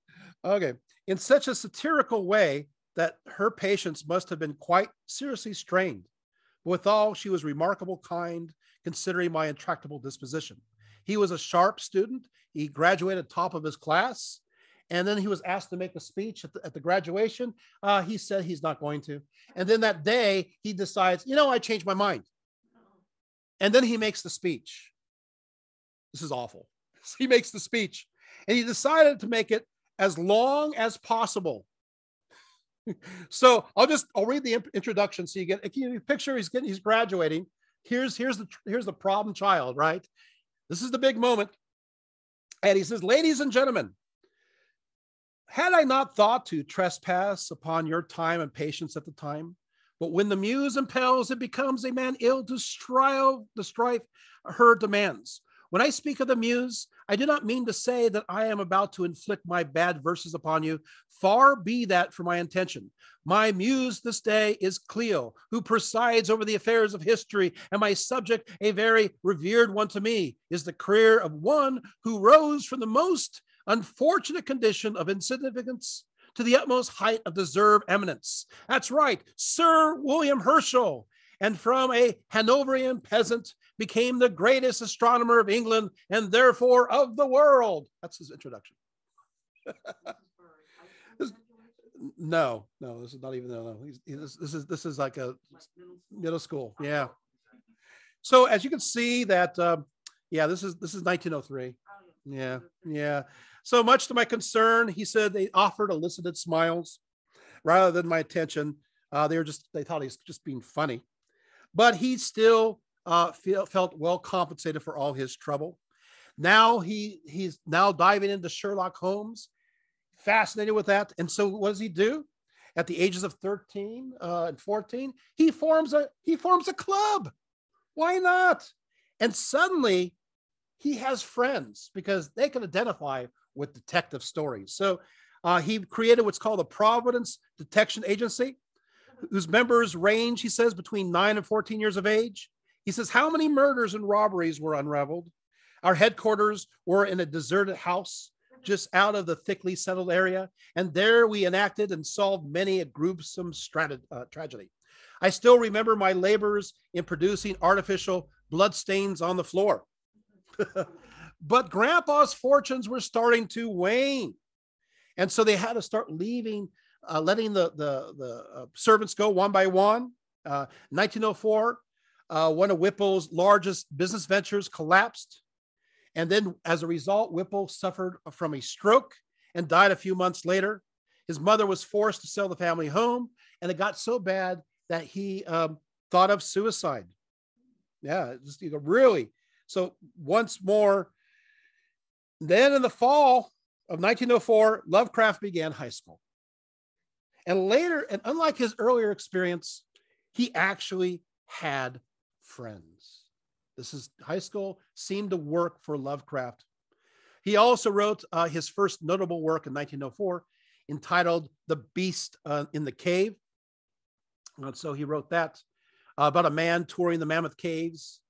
Okay. In such a satirical way that her patience must have been quite seriously strained. Withal, she was remarkable kind, considering my intractable disposition. He was a sharp student. He graduated top of his class. And then he was asked to make a speech at the graduation. He said he's not going to. And then that day, he decides, I changed my mind. And then he makes the speech. This is awful. He makes the speech. And he decided to make it as long as possible. So I'll read the introduction so you get a picture. He's graduating. Here's the problem child, right? This is the big moment. And he says, ladies and gentlemen, had I not thought to trespass upon your time and patience at the time, but when the muse impels, it becomes a man ill to strive her demands. When I speak of the muse, I do not mean to say that I am about to inflict my bad verses upon you. Far be that from my intention. My muse this day is Clio, who presides over the affairs of history, and my subject, a very revered one to me, is the career of one who rose from the most unfortunate condition of insignificance to the utmost height of deserved eminence. That's right, Sir William Herschel, and from a Hanoverian peasant became the greatest astronomer of England and therefore of the world. That's his introduction. No, this is not even. No. This is like a middle school. Yeah. So as you can see that, yeah, this is 1903. Yeah, yeah. So much to my concern, he said they offered elicited smiles rather than my attention. They thought he's just being funny, but he still felt well compensated for all his trouble. Now he's now diving into Sherlock Holmes, fascinated with that. And so what does he do? At the ages of 13 and 14, he forms a club. Why not? And suddenly he has friends because they can identify with detective stories. So he created what's called the Providence Detection Agency, whose members range, he says, between 9 and 14 years of age. He says, how many murders and robberies were unraveled? Our headquarters were in a deserted house just out of the thickly settled area. And there we enacted and solved many a gruesome tragedy. I still remember my labors in producing artificial blood stains on the floor. But Grandpa's fortunes were starting to wane. And so they had to start leaving, letting the servants go one by one. 1904, one of Whipple's largest business ventures collapsed. And then as a result, Whipple suffered from a stroke and died a few months later. His mother was forced to sell the family home, and it got so bad that he thought of suicide. Yeah, just, really. So once more, then in the fall of 1904, Lovecraft began high school. And later, and unlike his earlier experience, he actually had friends. This is high school seemed to work for Lovecraft. He also wrote his first notable work in 1904 entitled The Beast in the Cave. And so he wrote that about a man touring the Mammoth Caves.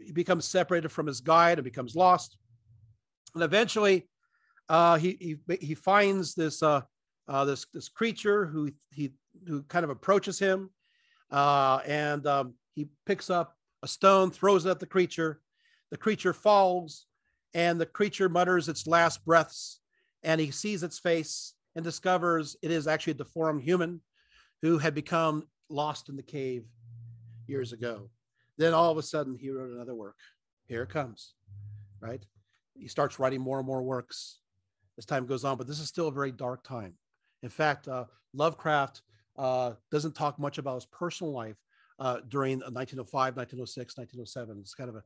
He becomes separated from his guide and becomes lost. And eventually he finds this creature who kind of approaches him, and he picks up a stone, throws it at the creature. The creature falls, and the creature mutters its last breaths, and he sees its face and discovers it is actually a deformed human who had become lost in the cave years ago. Then all of a sudden he wrote another work. Here it comes, right? He starts writing more and more works as time goes on, but this is still a very dark time. In fact, Lovecraft doesn't talk much about his personal life during 1905, 1906, 1907. It's kind of a,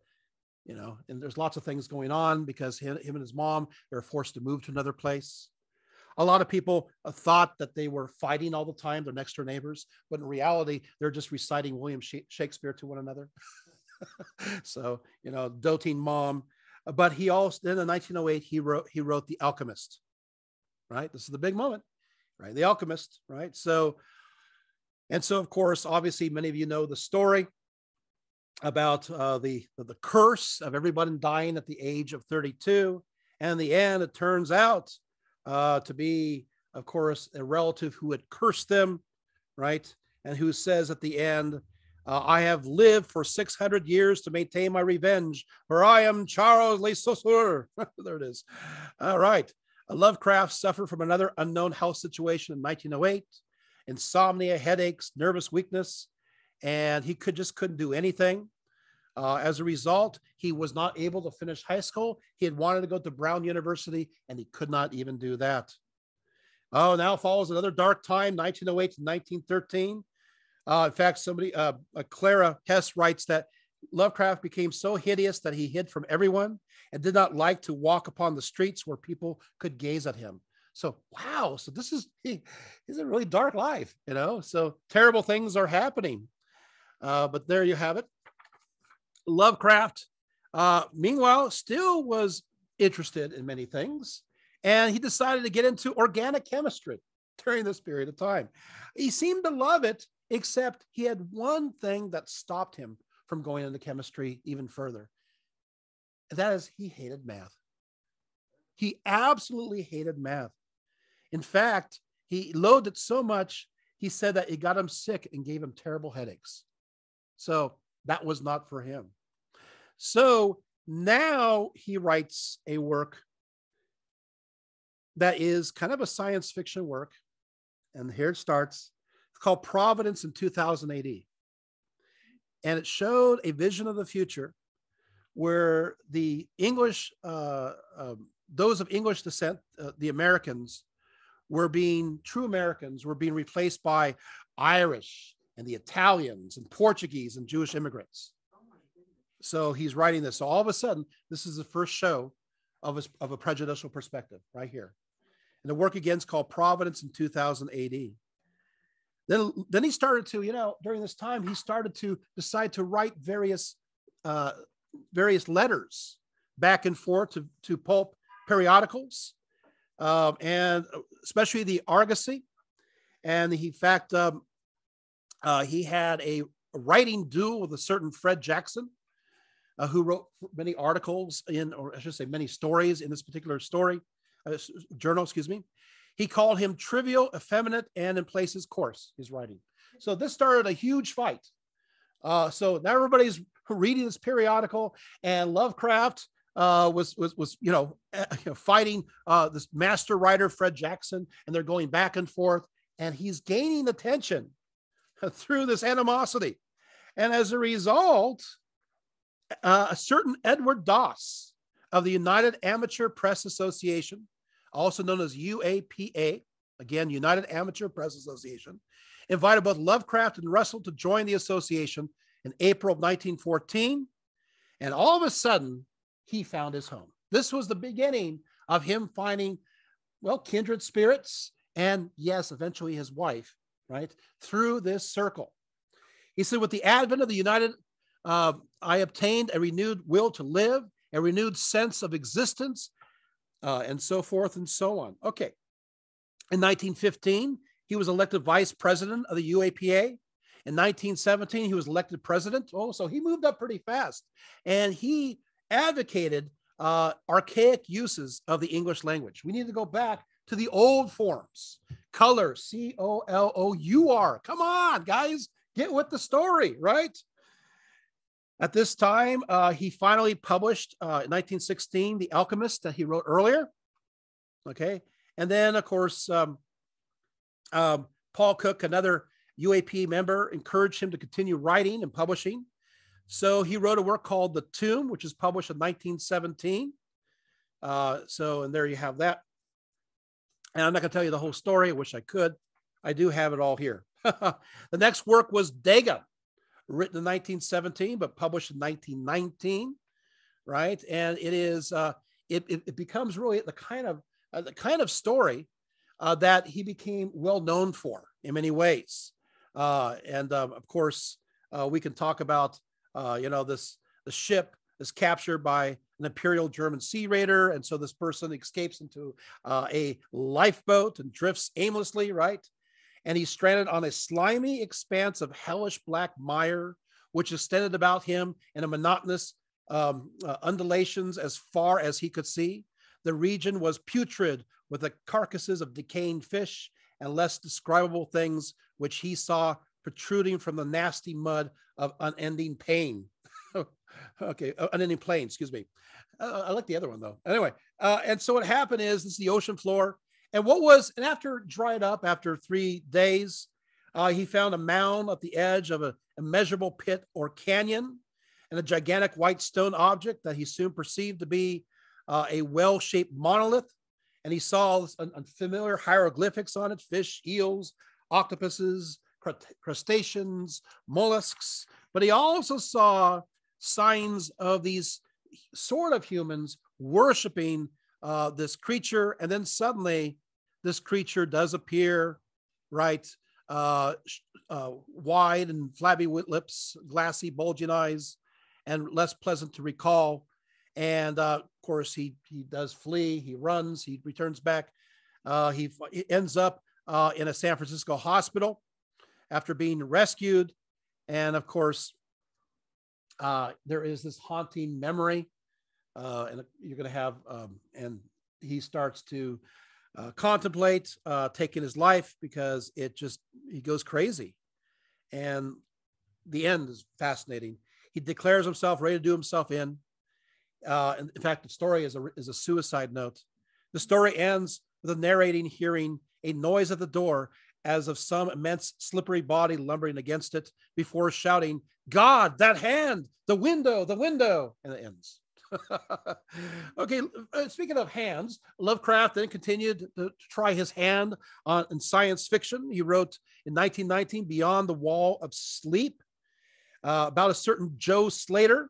and there's lots of things going on because him and his mom, they're forced to move to another place. A lot of people thought that they were fighting all the time, their next door neighbors, but in reality, they're just reciting William Shakespeare to one another. So, doting mom. But he also, then in 1908, he wrote The Alchemist, right? This is the big moment, right? The Alchemist, right? So, of course, obviously, many of you know the story about the curse of everybody dying at the age of 32. And in the end, it turns out to be, of course, a relative who had cursed them, right? And who says at the end, I have lived for 600 years to maintain my revenge, for I am Charles Le Saussure. There it is. All right. Lovecraft suffered from another unknown health situation in 1908, insomnia, headaches, nervous weakness, and he couldn't do anything. As a result, he was not able to finish high school. He had wanted to go to Brown University, and he could not even do that. Oh, now follows another dark time, 1908 to 1913. In fact, Clara Hess writes that Lovecraft became so hideous that he hid from everyone and did not like to walk upon the streets where people could gaze at him. So, wow. So this is a really dark life, so terrible things are happening. But there you have it. Lovecraft, meanwhile, still was interested in many things, and he decided to get into organic chemistry during this period of time. He seemed to love it, except he had one thing that stopped him from going into chemistry even further. And that is, he hated math. He absolutely hated math. In fact, he loathed it so much, he said that it got him sick and gave him terrible headaches. So that was not for him. So now he writes a work that is kind of a science fiction work. And here it starts. It's called Providence in 2000 AD. and it showed a vision of the future where the English, those of English descent, the Americans, true Americans were being replaced by Irish and the Italians and Portuguese and Jewish immigrants. So he's writing this. So all of a sudden, this is the first show of a prejudicial perspective right here. And the work again is called Providence in 2000 AD. Then he started to, during this time, he started to decide to write various letters back and forth to pulp periodicals, and especially the Argosy. And he, in fact, he had a writing duel with a certain Fred Jackson, who wrote many articles or I should say many stories in this particular journal, excuse me. He called him trivial, effeminate, and in places coarse, his writing. So this started a huge fight. So now everybody's reading this periodical, and Lovecraft was fighting this master writer, Fred Jackson, and they're going back and forth, and he's gaining attention through this animosity. And as a result, a certain Edward Doss of the United Amateur Press Association, also known as UAPA, again, United Amateur Press Association, invited both Lovecraft and Russell to join the association in April of 1914. And all of a sudden, he found his home. This was the beginning of him finding, kindred spirits, and yes, eventually his wife, right, through this circle. He said, with the advent of the United, I obtained a renewed will to live, a renewed sense of existence, and so forth and so on. Okay. In 1915, he was elected vice president of the UAPA. In 1917, he was elected president. Oh, so he moved up pretty fast. And he advocated archaic uses of the English language. We need to go back to the old forms. Color, C-O-L-O-U-R. Come on, guys, get with the story, right? At this time, he finally published in 1916, The Alchemist, that he wrote earlier. Okay. And then, of course, Paul Cook, another UAP member, encouraged him to continue writing and publishing. So he wrote a work called The Tomb, which is published in 1917. And there you have that. And I'm not going to tell you the whole story. I wish I could. I do have it all here. The next work was Dagon, written in 1917, but published in 1919, right? And it is, it becomes really the kind of story that he became well known for in many ways. Of course, we can talk about, the ship is captured by an Imperial German sea raider. And so this person escapes into a lifeboat and drifts aimlessly, right? And he's stranded on a slimy expanse of hellish black mire, which extended about him in a monotonous undulations as far as he could see. The region was putrid with the carcasses of decaying fish and less describable things, which he saw protruding from the nasty mud of unending pain. Okay, unending plain, excuse me. I like the other one though. Anyway, and so what happened is this is the ocean floor. And after dried up after 3 days, he found a mound at the edge of an immeasurable pit or canyon and a gigantic white stone object that he soon perceived to be a well-shaped monolith. And he saw unfamiliar hieroglyphics on it: fish, eels, octopuses, crustaceans, mollusks. But he also saw signs of these sort of humans worshiping this creature. And then suddenly this creature does appear, right? Wide and flabby lips, glassy, bulging eyes, and less pleasant to recall. And of course, he does flee. He runs. He returns back. He ends up in a San Francisco hospital after being rescued. And of course, there is this haunting memory, and you're going to have, and he starts to contemplate taking his life because he goes crazy. And the end is fascinating. He declares himself ready to do himself in. And in fact, the story is a suicide note. The story ends with the narrating hearing a noise at the door as of some immense slippery body lumbering against it before shouting, "God, that hand, the window, the window," and it ends. Okay, speaking of hands, Lovecraft then continued to try his hand in science fiction. He wrote in 1919 Beyond the Wall of Sleep about a certain Joe Slater,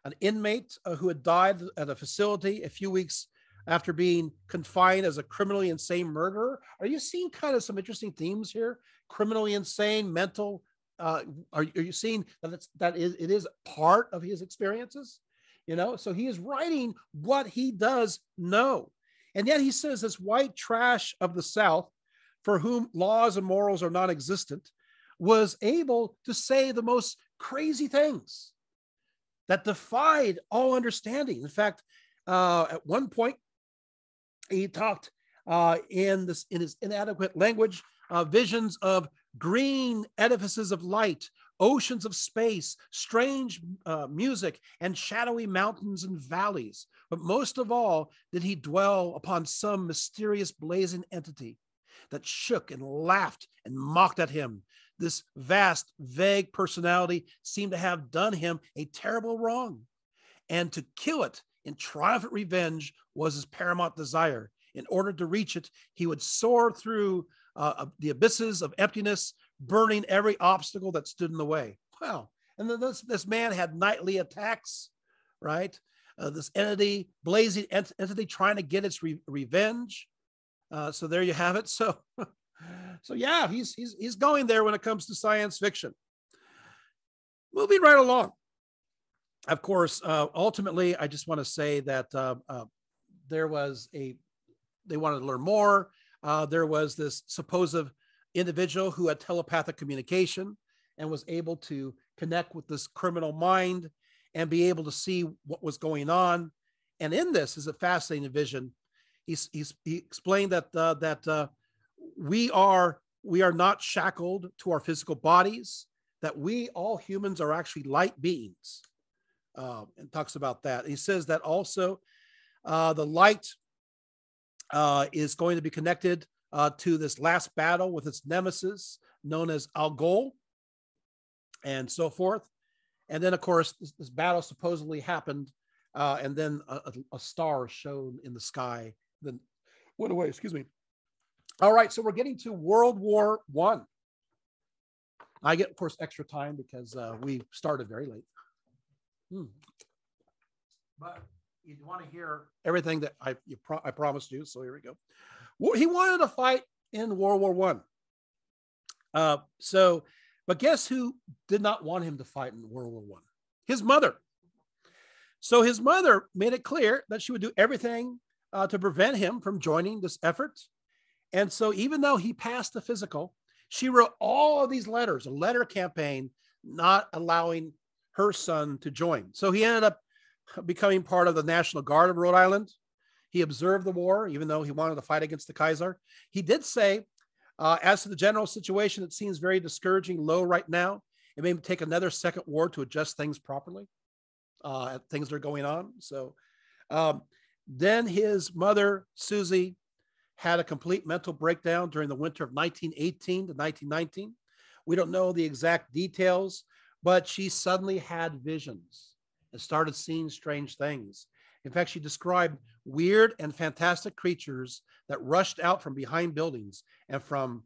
an inmate who had died at a facility a few weeks after being confined as a criminally insane murderer. Are you seeing kind of some interesting themes here? Criminally insane, mental. Are you seeing that it is part of his experiences? You know, so he is writing what he does know. And yet he says this white trash of the South, for whom laws and morals are non-existent, was able to say the most crazy things that defied all understanding. In fact, at one point, he talked in his inadequate language, visions of green edifices of light, oceans of space, strange music, and shadowy mountains and valleys. But most of all, did he dwell upon some mysterious blazing entity that shook and laughed and mocked at him. This vast, vague personality seemed to have done him a terrible wrong, and to kill it in triumphant revenge was his paramount desire. In order to reach it, he would soar through the abysses of emptiness, burning every obstacle that stood in the way. Wow. And then this man had nightly attacks, right? This entity, blazing entity trying to get its revenge. So there you have it. So yeah, he's going there when it comes to science fiction. Moving right along. Of course, ultimately, I just want to say that they wanted to learn more. There was this supposed individual who had telepathic communication and was able to connect with this criminal mind and be able to see what was going on. And in this is a fascinating vision. He explained that we are not shackled to our physical bodies, that we, all humans, are actually light beings, and talks about that. He says that also the light is going to be connected to this last battle with its nemesis known as Algol and so forth. And then, of course, this battle supposedly happened, and then a star shone in the sky, then went away, excuse me. All right, so we're getting to World War I. I get, of course, extra time because we started very late. But you want to hear everything that I promised you, so here we go. Well, he wanted to fight in World War I. But guess who did not want him to fight in World War I? His mother. So his mother made it clear that she would do everything to prevent him from joining this effort. And so even though he passed the physical, she wrote all of these letters, a letter campaign, not allowing her son to join. So he ended up becoming part of the National Guard of Rhode Island. He observed the war, even though he wanted to fight against the Kaiser. He did say, as to the general situation, it seems very discouraging low right now. It may take another second war to adjust things properly. Things that are going on. So then his mother, Susie, had a complete mental breakdown during the winter of 1918 to 1919. We don't know the exact details, but she suddenly had visions and started seeing strange things. In fact, she described weird and fantastic creatures that rushed out from behind buildings and from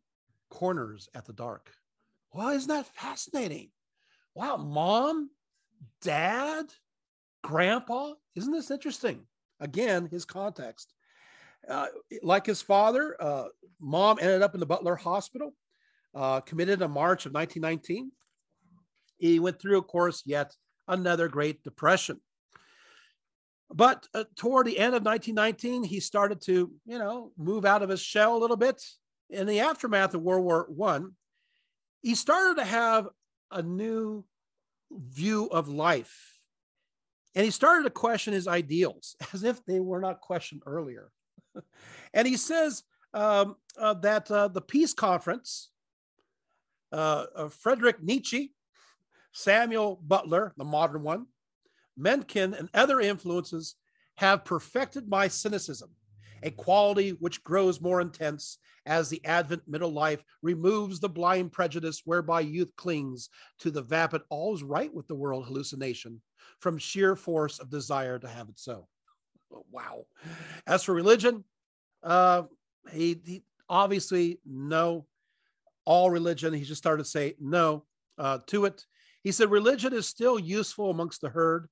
corners at the dark. Well, isn't that fascinating? Wow, Mom, Dad, Grandpa, isn't this interesting? Again, his context. Like his father, Mom ended up in the Butler Hospital, committed in March of 1919. He went through, of course, yet another Great Depression. But toward the end of 1919, he started to, move out of his shell a little bit. In the aftermath of World War I, he started to have a new view of life. And he started to question his ideals as if they were not questioned earlier. And he says that the peace conference, Friedrich Nietzsche, Samuel Butler, the modern one, Mencken, and other influences have perfected my cynicism a quality which grows more intense as the advent middle life removes the blind prejudice whereby youth clings to the vapid all's right with the world hallucination from sheer force of desire to have it so. Oh, wow. As for religion, uh, he obviously no, all religion. He just started to say no to it. He said religion is still useful amongst the herd,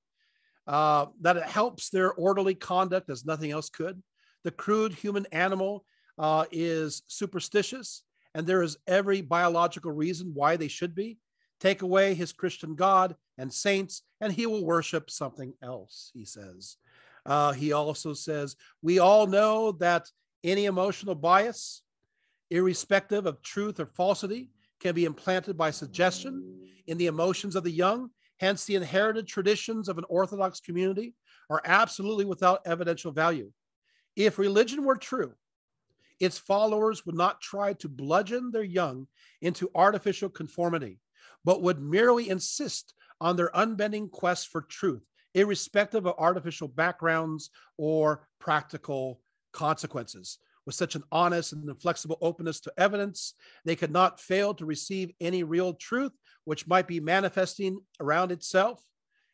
that it helps their orderly conduct as nothing else could. The crude human animal is superstitious, and there is every biological reason why they should be. Take away his Christian God and saints, and he will worship something else, he says. He also says, we all know that any emotional bias, irrespective of truth or falsity, can be implanted by suggestion in the emotions of the young. Hence, the inherited traditions of an Orthodox community are absolutely without evidential value. If religion were true, its followers would not try to bludgeon their young into artificial conformity, but would merely insist on their unbending quest for truth, irrespective of artificial backgrounds or practical consequences. With such an honest and inflexible openness to evidence, they could not fail to receive any real truth which might be manifesting around itself.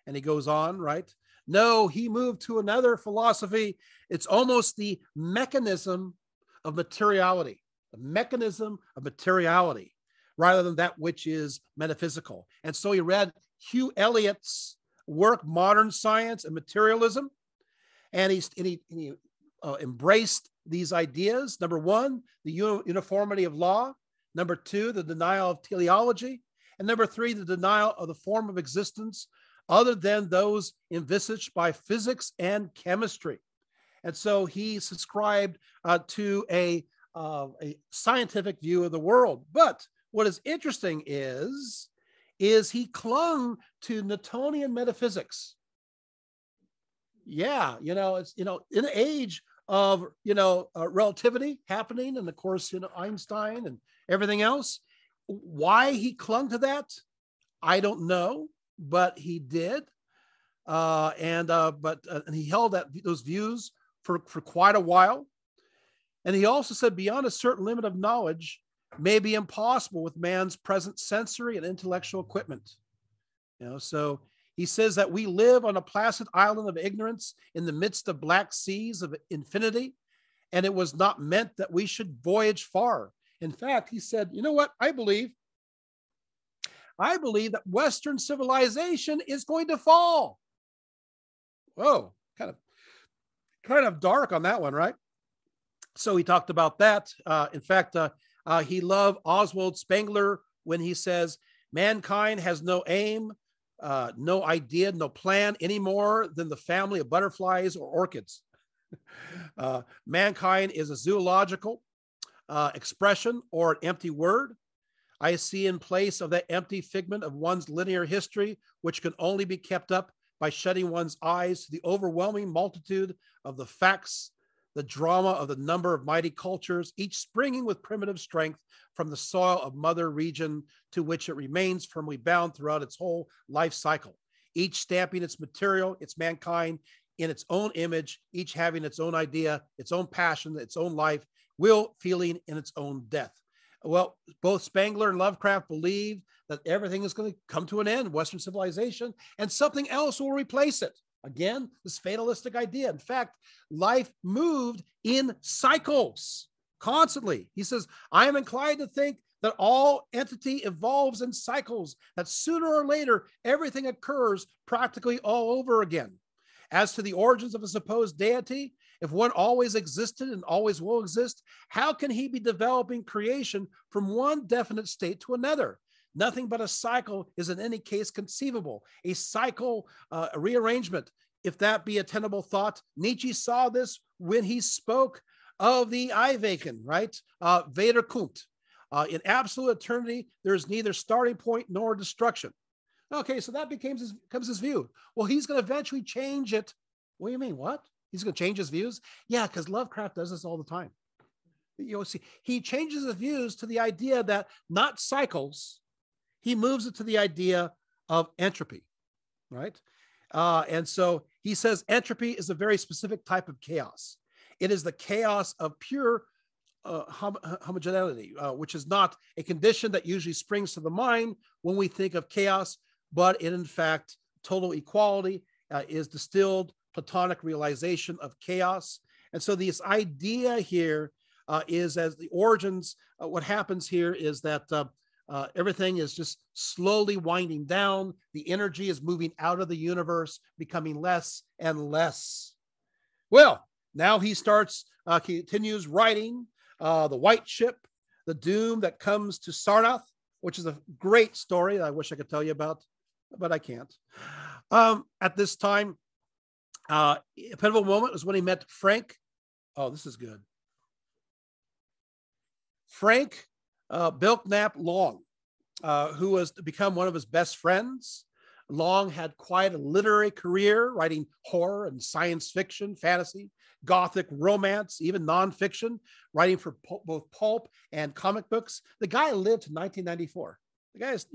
And he goes on, right? No, he moved to another philosophy. It's almost the mechanism of materiality, the mechanism of materiality, rather than that which is metaphysical. And so he read Hugh Elliott's work, Modern Science and Materialism, and he embraced these ideas. Number one, the uniformity of law. Number two, the denial of teleology. And number three, the denial of the form of existence other than those envisaged by physics and chemistry. And so he subscribed to a scientific view of the world. But what is interesting is he clung to Newtonian metaphysics. Yeah, it's, in the age of, relativity happening, and of course, Einstein and everything else. Why he clung to that, I don't know, but he did. And he held those views for quite a while. And he also said beyond a certain limit of knowledge may be impossible with man's present sensory and intellectual equipment. So he says that we live on a placid island of ignorance in the midst of black seas of infinity, and it was not meant that we should voyage far. In fact, he said, you know what? I believe that Western civilization is going to fall. Whoa, kind of dark on that one, right? So he talked about that. In fact, he loved Oswald Spengler when he says, mankind has no aim, no idea, no plan any more than the family of butterflies or orchids. Mankind is a zoological expression or an empty word. I see in place of that empty figment of one's linear history, which can only be kept up by shutting one's eyes to the overwhelming multitude of the facts, the drama of the number of mighty cultures, each springing with primitive strength from the soil of mother region to which it remains firmly bound throughout its whole life cycle, each stamping its material, its mankind in its own image, each having its own idea, its own passion, its own life, will, feeling, in its own death. Well, both Spengler and Lovecraft believed that everything is going to come to an end, Western civilization, and something else will replace it. Again, this fatalistic idea. In fact, life moved in cycles constantly. He says, I am inclined to think that all entity evolves in cycles, that sooner or later, everything occurs practically all over again. As to the origins of a supposed deity, if one always existed and always will exist, how can he be developing creation from one definite state to another? Nothing but a cycle is in any case conceivable. A cycle, a rearrangement, if that be a tenable thought. Nietzsche saw this when he spoke of the Eivaken, right? Vederkunft. In absolute eternity, there is neither starting point nor destruction. Okay, so that becomes his view. Well, he's going to eventually change it. What do you mean? What? He's going to change his views? Yeah, because Lovecraft does this all the time. See, he changes his views to the idea that not cycles, he moves it to the idea of entropy, right? And so he says entropy is a very specific type of chaos. It is the chaos of pure homogeneity, which is not a condition that usually springs to the mind when we think of chaos, but it, in fact, total equality is distilled Platonic realization of chaos. And so this idea here is, as the origins, what happens here is that everything is just slowly winding down. The energy is moving out of the universe, becoming less and less. Well, now he continues writing The White Ship, the doom that comes to Sarnath, which is a great story that I wish I could tell you about, but I can't. At this time, a pivotal moment was when he met Frank. Oh, this is good. Frank Belknap Long, who was to become one of his best friends. Long had quite a literary career, writing horror and science fiction, fantasy, gothic romance, even nonfiction, writing for both pulp and comic books. The guy lived to 1994. The guy is,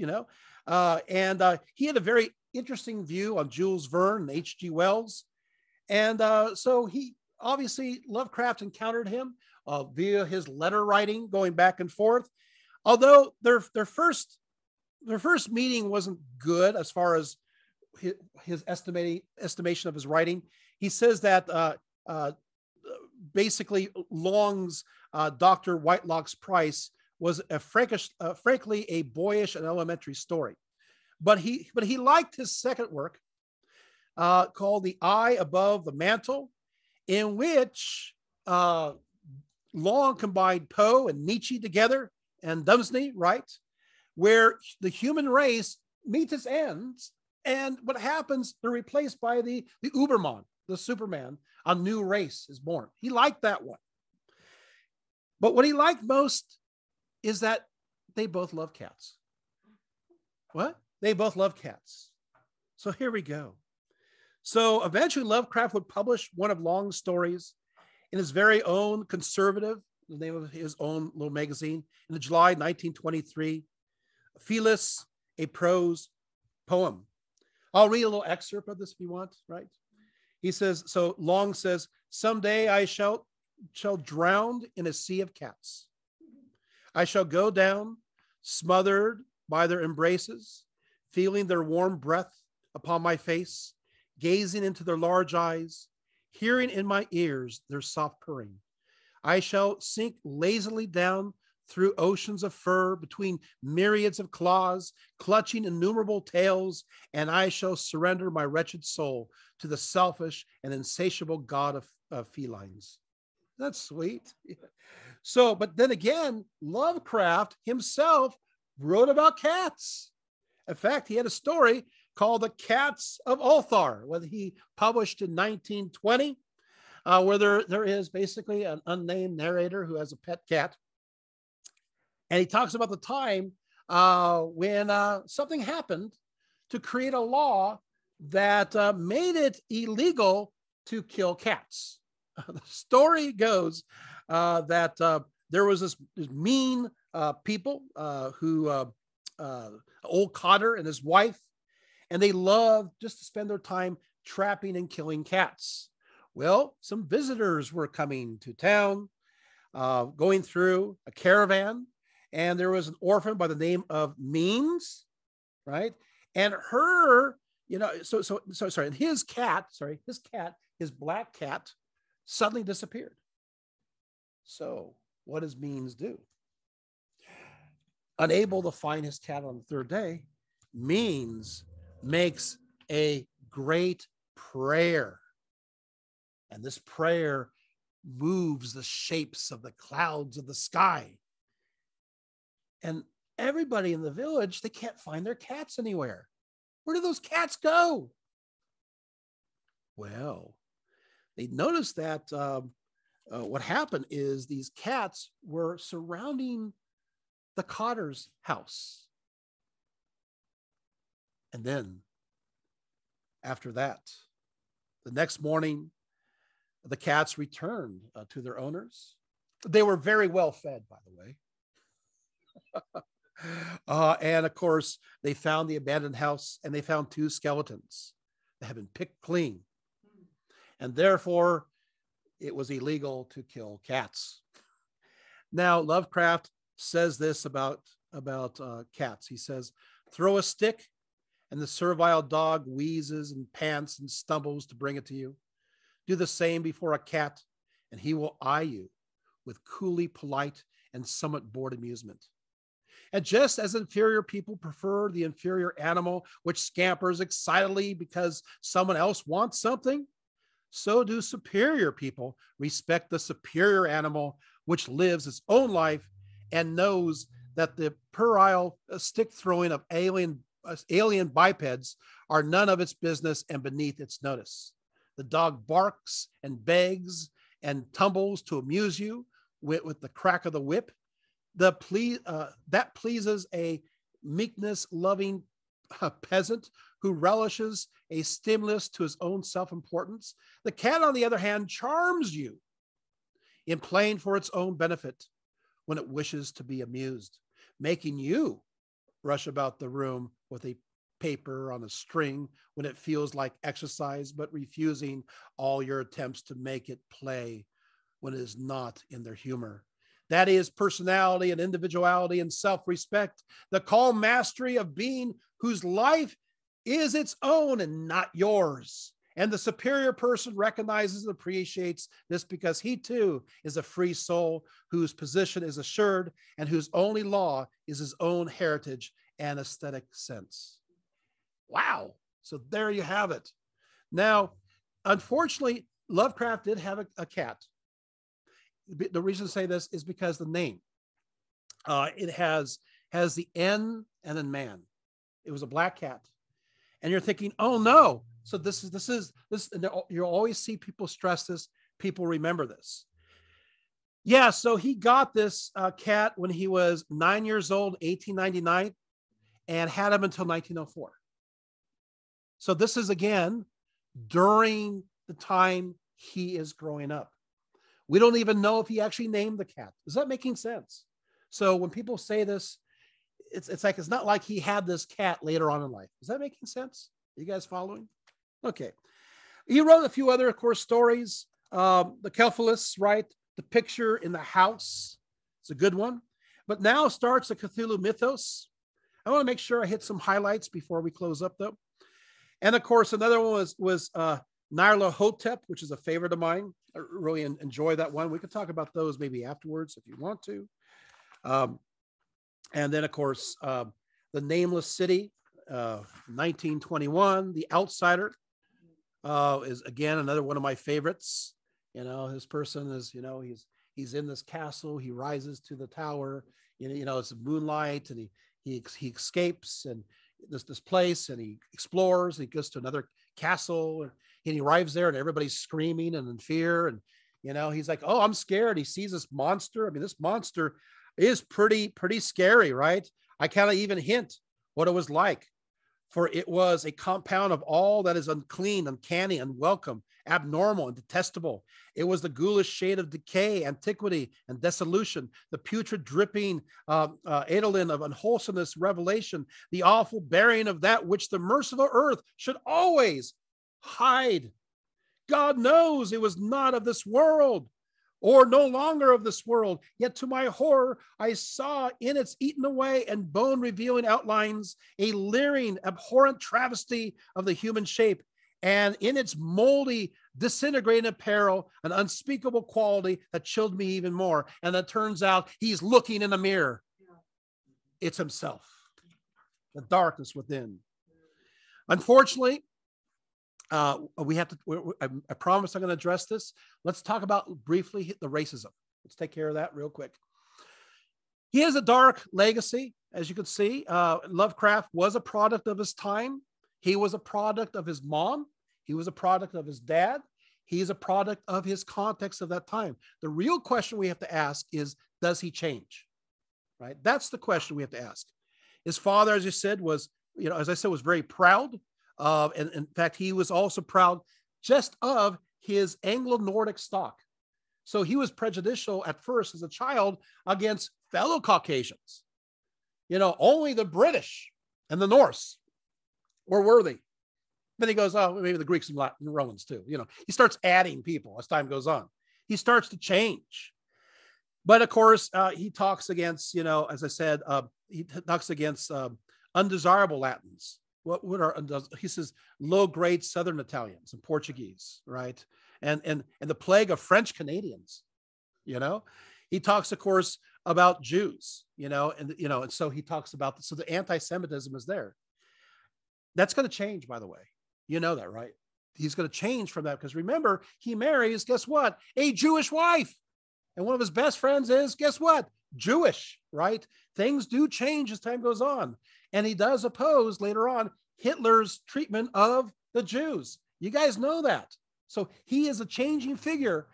and he had a very interesting view on Jules Verne and H.G. Wells. And so he obviously, Lovecraft encountered him via his letter writing, going back and forth. Although their first meeting wasn't good as far as his estimation of his writing. He says that basically Long's Dr. Whitelock's Price was frankly a boyish and elementary story. But he liked his second work called The Eye Above the Mantle, in which Long combined Poe and Nietzsche together, and Dunsany, right? Where the human race meets its ends, and what happens, they're replaced by the Uberman, the Superman. A new race is born. He liked that one. But what he liked most is that they both love cats. What? They both love cats. So here we go. So eventually Lovecraft would publish one of Long's stories in his very own Conservative, the name of his own little magazine, in July 1923, Felis, a prose poem. I'll read a little excerpt of this if you want, right? He says, so Long says, someday I shall drown in a sea of cats. I shall go down, smothered by their embraces, feeling their warm breath upon my face, gazing into their large eyes, hearing in my ears their soft purring. I shall sink lazily down through oceans of fur, between myriads of claws, clutching innumerable tails, and I shall surrender my wretched soul to the selfish and insatiable god of felines. That's sweet. So, but then again, Lovecraft himself wrote about cats. In fact, he had a story called The Cats of Ulthar, where he published in 1920, where there is basically an unnamed narrator who has a pet cat. And he talks about the time when something happened to create a law that made it illegal to kill cats. The story goes that there was this mean people who, old Cotter and his wife, and they loved just to spend their time trapping and killing cats. Well, some visitors were coming to town, going through a caravan, and there was an orphan by the name of Means, right? And her, and his cat, his black cat, suddenly disappeared. So what does Means do? Unable to find his cat on the third day, Means makes a great prayer. And this prayer moves the shapes of the clouds of the sky. And everybody in the village, they can't find their cats anywhere. Where do those cats go? Well, they noticed that what happened is these cats were surrounding the Cotter's house. And then after that, the next morning, the cats returned to their owners. They were very well fed, by the way. And of course, they found the abandoned house and they found two skeletons that had been picked clean. And therefore, it was illegal to kill cats. Now, Lovecraft says this about cats. He says, throw a stick and the servile dog wheezes and pants and stumbles to bring it to you. Do the same before a cat, and he will eye you with coolly polite and somewhat bored amusement. And just as inferior people prefer the inferior animal which scampers excitedly because someone else wants something, so do superior people respect the superior animal which lives its own life and knows that the puerile stick throwing of alien bipeds are none of its business and beneath its notice. The dog barks and begs and tumbles to amuse you with the crack of the whip. That pleases a meekness-loving peasant who relishes a stimulus to his own self-importance. The cat, on the other hand, charms you in playing for its own benefit when it wishes to be amused, making you rush about the room with a paper on a string when it feels like exercise, but refusing all your attempts to make it play when it is not in their humor. That is personality and individuality and self-respect, the calm mastery of being whose life is its own and not yours. And the superior person recognizes and appreciates this because he too is a free soul whose position is assured and whose only law is his own heritage and aesthetic sense. Wow. So there you have it. Now, unfortunately, Lovecraft did have a cat. The reason to say this is because the name, it has the N and then man. It was a black cat. And you're thinking, oh no. So this. You always see people stress this. People remember this. Yeah. So he got this cat when he was 9 years old, 1899, and had him until 1904. So this is again, during the time he is growing up. We don't even know if he actually named the cat. Is that making sense? So when people say this, it's like, it's not like he had this cat later on in life. Is that making sense? Are you guys following? Okay. He wrote a few other, of course, stories. The Cephalus, right? The picture in the house. It's a good one. But now starts the Cthulhu mythos. I want to make sure I hit some highlights before we close up, though. And of course, another one was Nyarlathotep, which is a favorite of mine. I really enjoy that one. We could talk about those maybe afterwards if you want to. And then, of course, The Nameless City, 1921. The Outsider is, again, another one of my favorites. You know, this person is, you know, he's in this castle. He rises to the tower. You know, it's moonlight, and he escapes and this place, and he explores. He goes to another castle, and he arrives there, and everybody's screaming and in fear. And you know, he's like, "Oh, I'm scared." He sees this monster. I mean, this monster is pretty scary, right? I cannot even hint what it was like, for it was a compound of all that is unclean, uncanny, unwelcome, abnormal, and detestable. It was the ghoulish shade of decay, antiquity, and dissolution, the putrid dripping eidolon of unwholesomeness, revelation, the awful bearing of that which the merciful earth should always hide. God knows it was not of this world, or no longer of this world. Yet to my horror, I saw in its eaten away and bone revealing outlines a leering, abhorrent travesty of the human shape, and in its moldy, disintegrating apparel, an unspeakable quality that chilled me even more. And it turns out he's looking in a mirror. It's himself, the darkness within. Unfortunately, we have to, I promise I'm going to address this. Let's talk about briefly the racism. Let's take care of that real quick. He has a dark legacy, as you can see. Lovecraft was a product of his time. He was a product of his mom. He was a product of his dad. He's a product of his context of that time. The real question we have to ask is, does he change? Right? That's the question we have to ask. His father, as you said, was, you know, as I said, was very proud. And in fact, he was also proud just of his Anglo-Nordic stock. So he was prejudicial at first as a child against fellow Caucasians. You know, only the British and the Norse were worthy. Then he goes, oh, maybe the Greeks and Romans too. You know, he starts adding people as time goes on. he starts to change. But of course, he talks against, as I said, he talks against undesirable Latins. What are, he says, low-grade Southern Italians and Portuguese, right? And the plague of French Canadians, He talks, of course, about Jews, and so he talks about, so the anti-Semitism is there. That's going to change, by the way. You know that, right? He's going to change from that because remember, he marries, guess what? A Jewish wife. And one of his best friends is, guess what? Jewish, right? Things do change as time goes on. And he does oppose later on Hitler's treatment of the Jews. You guys know that. So he is a changing figure.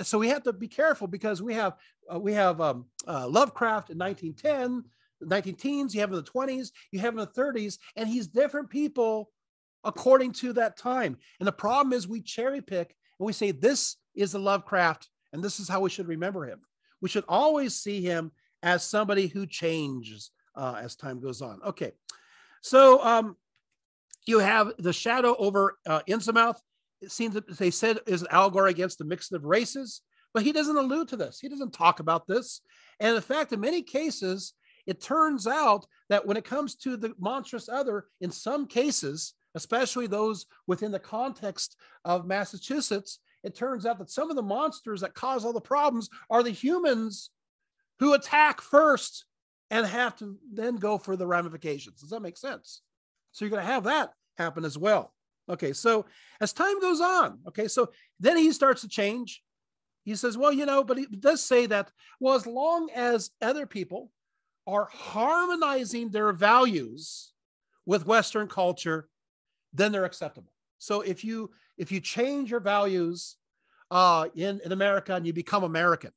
So we have to be careful because we have Lovecraft in 1910, 19-teens, you have in the 20s, you have in the 30s, and he's different people according to that time. And the problem is we cherry pick and we say, this is the Lovecraft, and this is how we should remember him. We should always see him as somebody who changes as time goes on. Okay, so you have the shadow over Innsmouth. It seems that they said is an allegory against the mixing of races, but he doesn't allude to this. He doesn't talk about this. And in fact, in many cases, it turns out that when it comes to the monstrous other, in some cases, especially those within the context of Massachusetts, it turns out that some of the monsters that cause all the problems are the humans who attack first and have to then go for the ramifications. Does that make sense? So you're going to have that happen as well. Okay, so as time goes on, okay, so then he starts to change. He says, well, but he does say that, well, as long as other people are harmonizing their values with Western culture, then they're acceptable. So if you change your values in America and you become American,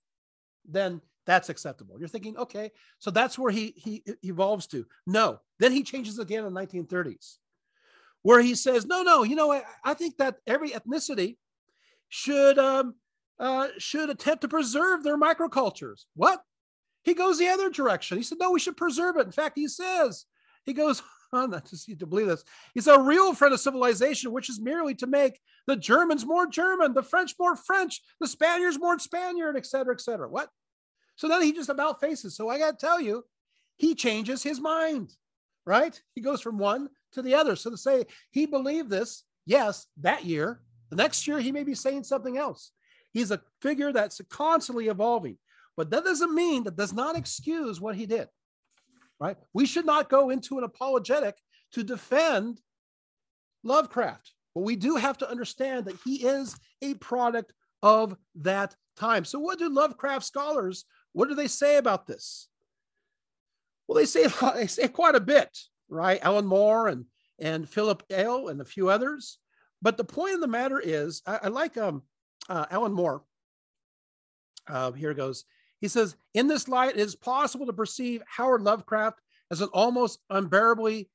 then that's acceptable. You're thinking, okay, so that's where he evolves to. No, then he changes again in the 1930s, where he says, no, I think that every ethnicity should attempt to preserve their microcultures. What? He goes the other direction. He said, no, we should preserve it. In fact, he goes on, not to see to believe this. He's a real friend of civilization, which is merely to make the Germans more German, the French more French, the Spaniards more Spaniard, et cetera, et cetera. What? So then he just about faces. So I got to tell you, he changes his mind, right? He goes from one to the other. So to say he believed this, yes, that year, the next year, he may be saying something else. He's a figure that's constantly evolving. But that doesn't mean, that does not excuse what he did, right? We should not go into an apologetic to defend Lovecraft. But we do have to understand that he is a product of that time. So what do Lovecraft scholars, what do they say about this? Well, they say quite a bit, right? Alan Moore and Philip Ale and a few others. But the point of the matter is, I like Alan Moore. Here it goes. He says, in this light, it is possible to perceive Howard Lovecraft as an almost unbearably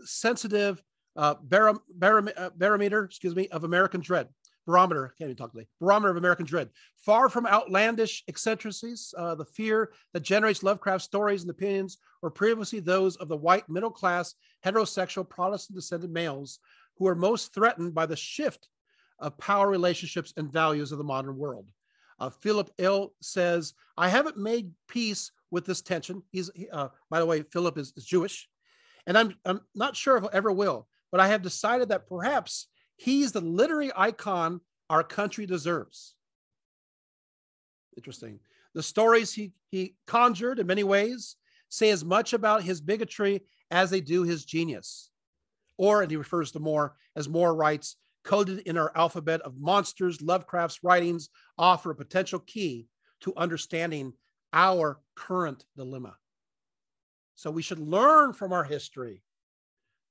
sensitive barometer, of American dread. Barometer, can't even talk today. Barometer of American dread. Far from outlandish eccentricities, the fear that generates Lovecraft stories and opinions were previously those of the white middle-class, heterosexual, Protestant-descended males who are most threatened by the shift of power relationships and values of the modern world. Philip Ill says, I haven't made peace with this tension. By the way, Philip is Jewish, and I'm not sure if I ever will, but I have decided that perhaps he's the literary icon our country deserves. Interesting. The stories he conjured in many ways say as much about his bigotry as they do his genius. Or, and he refers to Moore, as Moore writes, coded in our alphabet of monsters, Lovecraft's writings offer a potential key to understanding our current dilemma. So we should learn from our history,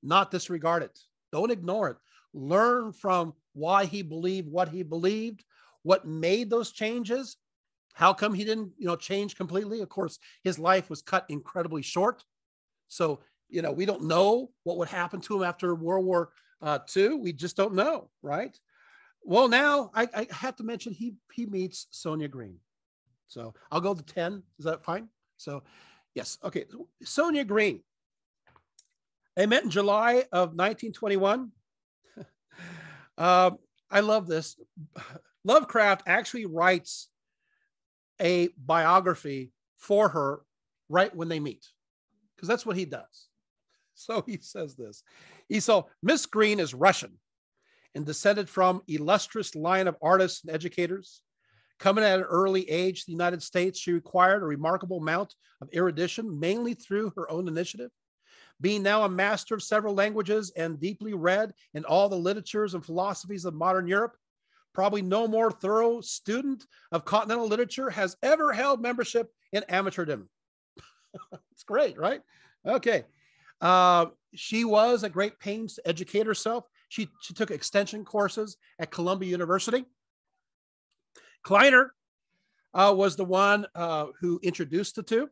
not disregard it. Don't ignore it. Learn from why he believed what he believed, what made those changes. How come he didn't, change completely? Of course, his life was cut incredibly short. So, we don't know what would happen to him after World War II. We just don't know, right? Well, now I have to mention he meets Sonia Green. So I'll go to 10. Is that fine? So yes. Okay. Sonia Green. They met in July of 1921. I love this. Lovecraft actually writes a biography for her right when they meet, because that's what he does. So he says this. He said, Miss Green is Russian and descended from illustrious line of artists and educators. Coming at an early age to the United States, she acquired a remarkable amount of erudition, mainly through her own initiative. Being now a master of several languages and deeply read in all the literatures and philosophies of modern Europe, probably no more thorough student of continental literature has ever held membership in amateurdom. It's great, right? Okay. She was at great pains to educate herself. She took extension courses at Columbia University. Kleiner was the one who introduced the two.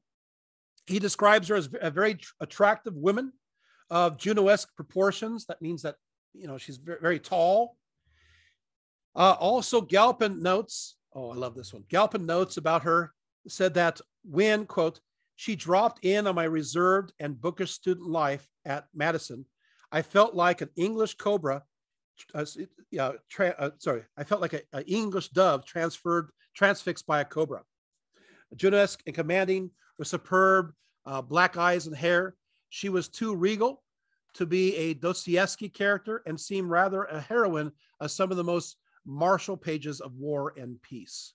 He describes her as a very attractive woman of Juno-esque proportions. That means that, you know, she's very, very tall. Also, Galpin notes, oh, I love this one. Galpin notes about her, said that when, quote, she dropped in on my reserved and bookish student life at Madison, I felt like an English cobra. I felt like an English dove transfixed by a cobra. Juno-esque and commanding, with superb black eyes and hair. She was too regal to be a Dostoevsky character and seemed rather a heroine of some of the most martial pages of War and Peace.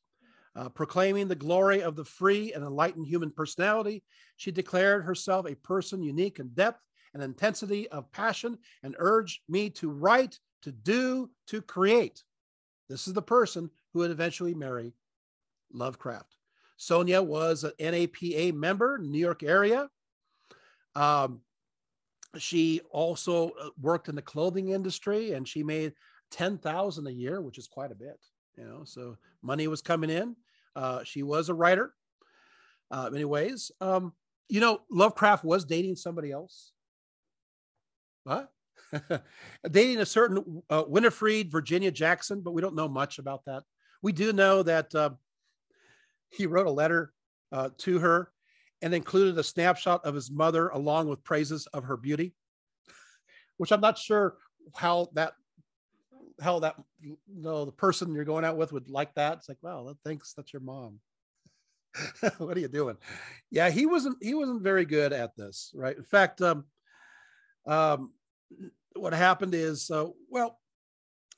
Proclaiming the glory of the free and enlightened human personality, she declared herself a person unique in depth and intensity of passion and urged me to write, to do, to create. This is the person who would eventually marry Lovecraft. Sonia was an NAPA member in the New York area. She also worked in the clothing industry, and she made $10,000 a year, which is quite a bit, you know, so money was coming in. She was a writer, in many ways. You know, Lovecraft was dating somebody else. What? Dating a certain Winifred Virginia Jackson, but we don't know much about that. We do know that he wrote a letter to her and included a snapshot of his mother along with praises of her beauty, which I'm not sure how that, you know, the person you're going out with would like that. It's like, wow, thanks, that's your mom. What are you doing? Yeah, he wasn't very good at this, right? In fact, what happened is, well,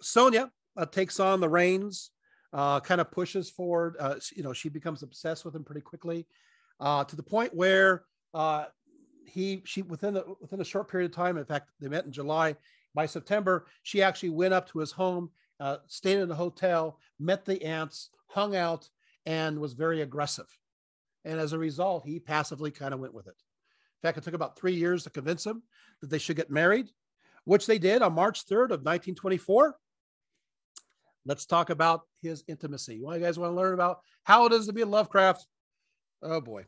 Sonia takes on the reins, kind of pushes forward. You know, she becomes obsessed with him pretty quickly, to the point where she within a short period of time. In fact, they met in July. By September, she actually went up to his home, stayed in a hotel, met the aunts, hung out, and was very aggressive. And as a result, he passively kind of went with it. In fact, it took about 3 years to convince him that they should get married, which they did on March 3rd of 1924. Let's talk about his intimacy. You guys want to learn about how it is to be a Lovecraft? Oh boy.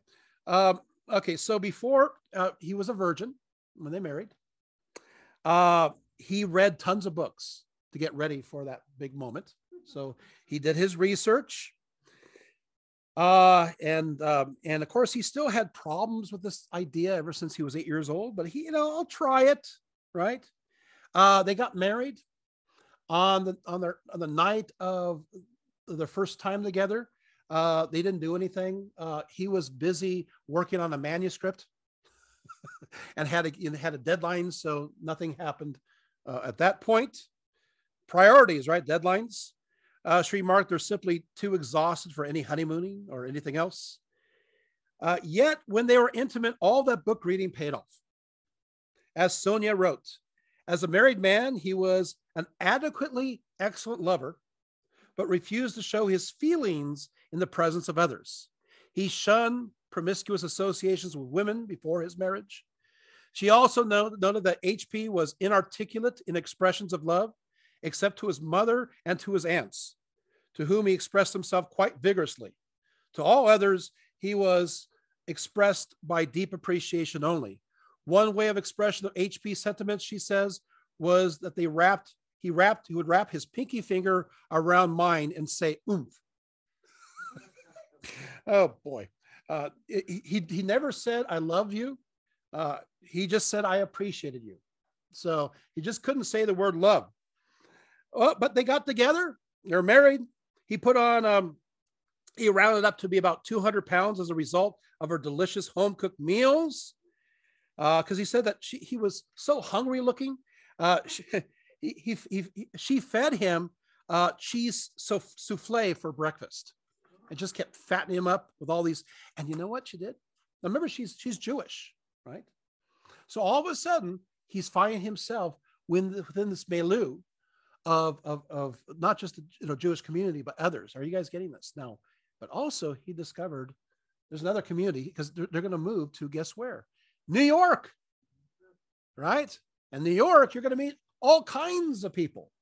Okay, so before he was a virgin when they married. He read tons of books to get ready for that big moment. So he did his research. And of course, he still had problems with this idea ever since he was 8 years old, but he, you know, I'll try it, right? They got married on the night of their first time together. They didn't do anything. He was busy working on a manuscript and had a deadline, so nothing happened at that point. Priorities, right? Deadlines. She remarked they're simply too exhausted for any honeymooning or anything else. Yet, when they were intimate, all that book reading paid off. As Sonia wrote, as a married man, he was an adequately excellent lover, but refused to show his feelings in the presence of others. He shunned promiscuous associations with women before his marriage. She also noted that HP was inarticulate in expressions of love, except to his mother and to his aunts, to whom he expressed himself quite vigorously. To all others, he was expressed by deep appreciation only. One way of expression of HP sentiments, she says, was that he would wrap his pinky finger around mine and say, oomph. Oh boy. He never said, I love you. He just said, I appreciated you. So he just couldn't say the word love. But they got together. They're married. He put on, he rounded up to be about 200 pounds as a result of her delicious home cooked meals. Because he said that he was so hungry looking. She fed him cheese souffle for breakfast and just kept fattening him up with all these. And you know what she did? Now remember, she's Jewish, right? So all of a sudden, he's finding himself within this milieu of not just the Jewish community, but others. Are you guys getting this now? But also, he discovered there's another community because they're going to move to, guess where? New York, right? And New York, you're going to meet all kinds of people.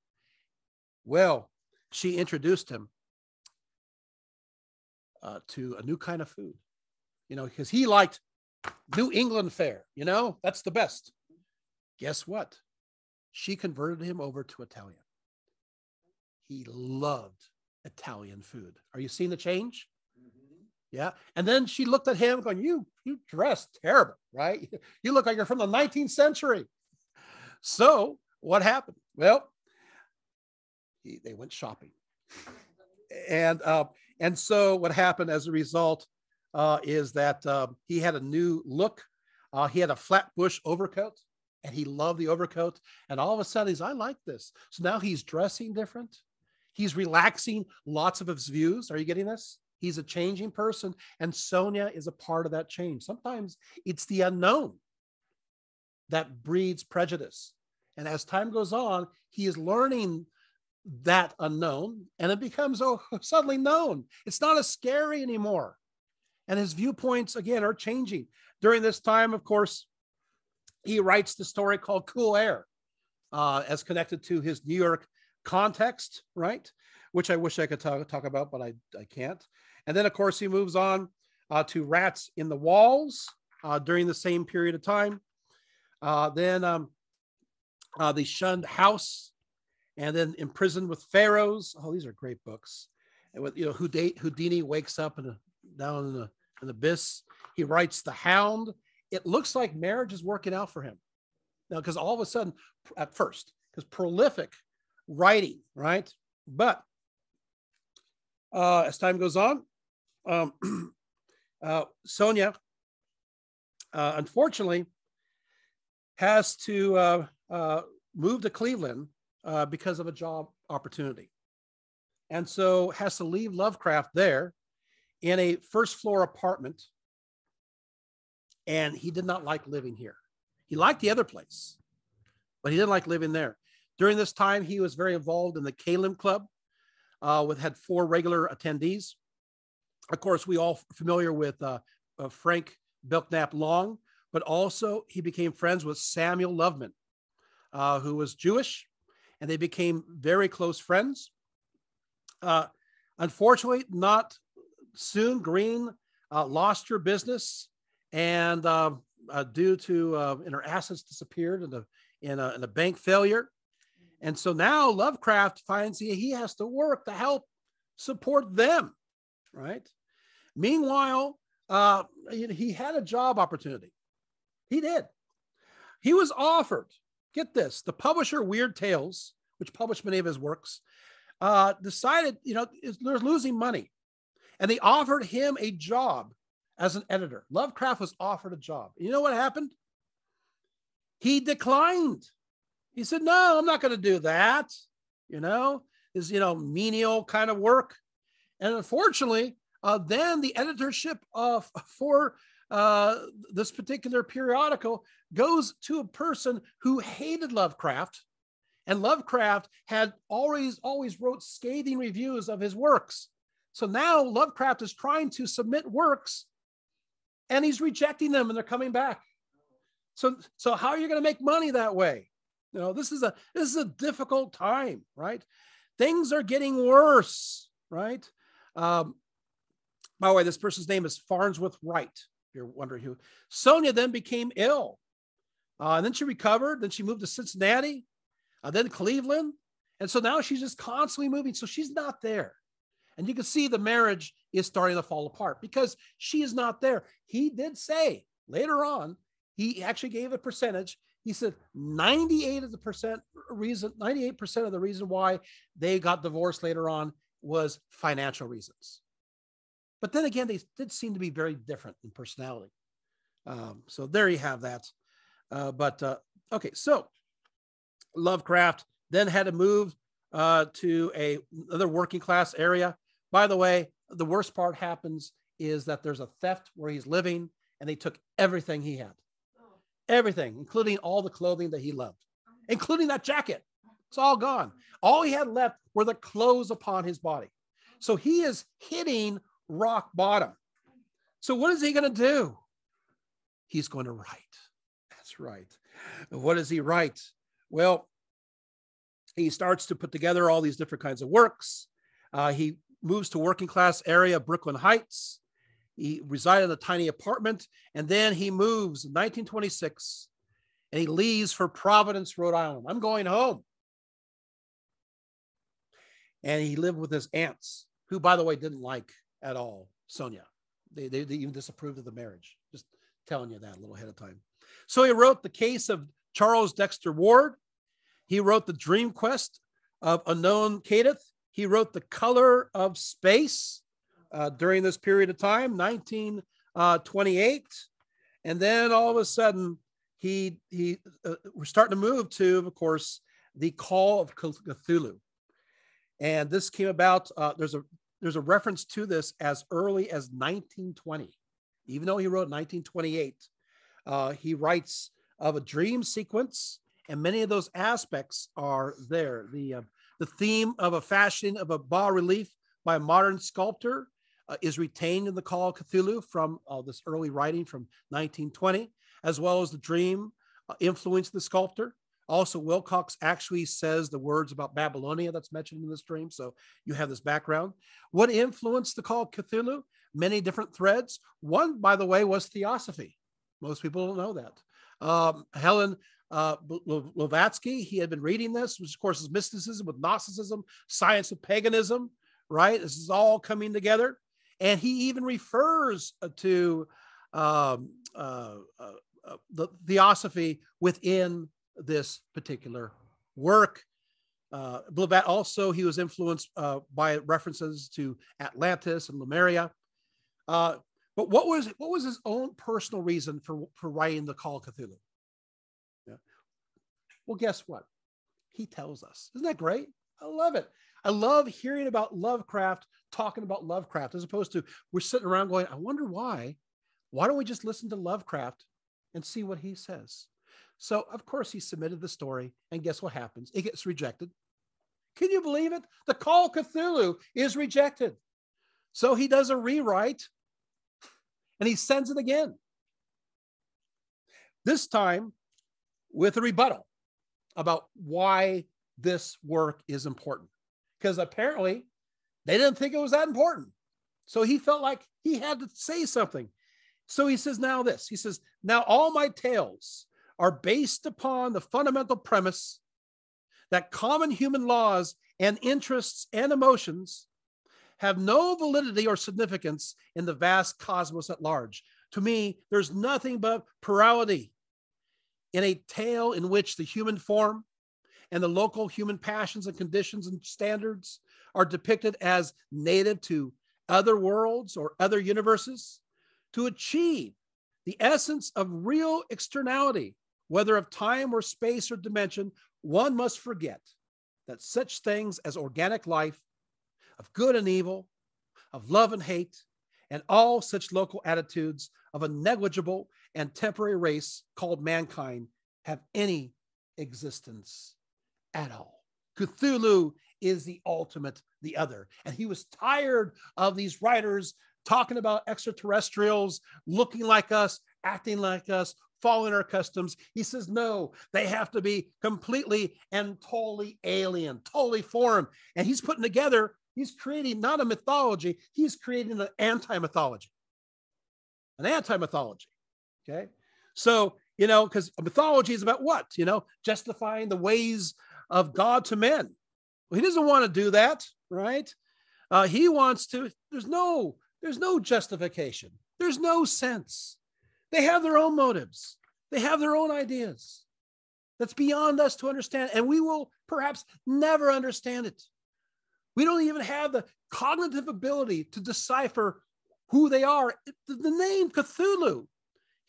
Well, she introduced him to a new kind of food, because he liked New England fare, that's the best. Guess what? She converted him over to Italian. He loved Italian food. Are you seeing the change? Mm-hmm. Yeah. And then she looked at him going, you dress terrible, right? You look like you're from the 19th century. So what happened? Well, they went shopping. And so what happened as a result is that he had a new look. He had a Flatbush overcoat, and he loved the overcoat. And all of a sudden, I like this. So now he's dressing different. He's relaxing lots of his views. Are you getting this? He's a changing person, and Sonia is a part of that change. Sometimes it's the unknown that breeds prejudice. And as time goes on, he is learning that unknown, and it becomes suddenly known. It's not as scary anymore. And his viewpoints, again, are changing. During this time, of course, he writes the story called Cool Air, as connected to his New York context, right? Which I wish I could talk about, but I can't. And then, of course, he moves on to Rats in the Walls during the same period of time. Then The Shunned House, and then Imprisoned with Pharaohs. Oh, these are great books. And with Houdini wakes up down in an abyss. He writes The Hound. It looks like marriage is working out for him now, because all of a sudden, at first, because prolific writing, right? But as time goes on, Sonia, unfortunately, has to move to Cleveland because of a job opportunity. And so has to leave Lovecraft there in a first floor apartment. And he did not like living here. He liked the other place, but he didn't like living there. During this time, he was very involved in the Kalim Club, had 4 regular attendees. Of course, we all familiar with Frank Belknap Long, but also he became friends with Samuel Loveman, who was Jewish, and they became very close friends. Unfortunately, not soon, Green lost her business, and due to her assets disappeared in a bank failure. And so now Lovecraft finds he has to work to help support them, right? Meanwhile, he had a job opportunity. He did. He was offered, get this, the publisher Weird Tales, which published many of his works, decided, they're losing money. And they offered him a job as an editor. Lovecraft was offered a job. You know what happened? He declined. He said, no, I'm not going to do that. This, menial kind of work. And unfortunately, then the editorship for this particular periodical goes to a person who hated Lovecraft. And Lovecraft had always wrote scathing reviews of his works. So now Lovecraft is trying to submit works, and he's rejecting them, and they're coming back. So how are you going to make money that way? This is a difficult time, right? Things are getting worse, right? By the way, this person's name is Farnsworth Wright. If you're wondering who. Sonia then became ill. And then she recovered. Then she moved to Cincinnati, then Cleveland. And so now she's just constantly moving. So she's not there. And you can see the marriage is starting to fall apart because she is not there. He did say later on, he actually gave a percentage. He said 98% of the reason why they got divorced later on was financial reasons. But then again, they did seem to be very different in personality. So there you have that. Okay, so Lovecraft then had to move to another working class area. By the way, the worst part happens is that there's a theft where he's living, and they took everything he had. Everything, including all the clothing that he loved, including that jacket. It's all gone. All he had left were the clothes upon his body. So he is hitting rock bottom. So what is he going to do? He's going to write. That's right. What does he write? Well, he starts to put together all these different kinds of works. He moves to working class area, Brooklyn Heights. He resided in a tiny apartment, and then he moves in 1926, and he leaves for Providence, Rhode Island. I'm going home. And he lived with his aunts, who, by the way, didn't like at all Sonia. They even disapproved of the marriage. Just telling you that a little ahead of time. So he wrote The Case of Charles Dexter Ward. He wrote The Dream Quest of Unknown Kadath. He wrote The Color of Space during this period of time, 1928. And then all of a sudden, we're starting to move to, of course, The Call of Cthulhu. And this came about, there's a reference to this as early as 1920. Even though he wrote 1928, he writes of a dream sequence, and many of those aspects are there. The theme of a fashioning of a bas-relief by a modern sculptor is retained in The Call of Cthulhu from this early writing from 1920, as well as the dream influenced the sculptor. Also, Wilcox actually says the words about Babylonia that's mentioned in this dream. So you have this background. What influenced The Call of Cthulhu? Many different threads. One, by the way, was theosophy. Most people don't know that. Helen Blavatsky, he had been reading this, which of course is mysticism with Gnosticism, science with paganism, right? This is all coming together. And he even refers to the theosophy within this particular work. Blavatsky also, he was influenced by references to Atlantis and Lemuria. But what was his own personal reason for writing The Call of Cthulhu? Yeah. Well, guess what? He tells us. Isn't that great? I love it. I love hearing about Lovecraft, talking about Lovecraft, as opposed to we're sitting around going, I wonder why. Why don't we just listen to Lovecraft and see what he says? So, of course, he submitted the story, and guess what happens? It gets rejected. Can you believe it? The Call of Cthulhu is rejected. So he does a rewrite, and he sends it again. This time with a rebuttal about why this work is important. Because apparently they didn't think it was that important. So he felt like he had to say something. So he says, now this. He says, now all my tales are based upon the fundamental premise that common human laws and interests and emotions have no validity or significance in the vast cosmos at large. To me, there's nothing but plurality in a tale in which the human form and the local human passions and conditions and standards are depicted as native to other worlds or other universes. To achieve the essence of real externality, whether of time or space or dimension, one must forget that such things as organic life, of good and evil, of love and hate, and all such local attitudes of a negligible and temporary race called mankind have any existence at all. Cthulhu is the ultimate, the other. And he was tired of these writers talking about extraterrestrials looking like us, acting like us, following our customs. He says, no, they have to be completely and totally alien, totally foreign. And he's putting together, he's creating not a mythology, he's creating an anti-mythology. An anti-mythology, okay? So, because mythology is about what? Justifying the ways of God to men. Well, he doesn't want to do that, right? He wants to, there's no justification. There's no sense. They have their own motives. They have their own ideas. That's beyond us to understand. And we will perhaps never understand it. We don't even have the cognitive ability to decipher who they are. The name Cthulhu,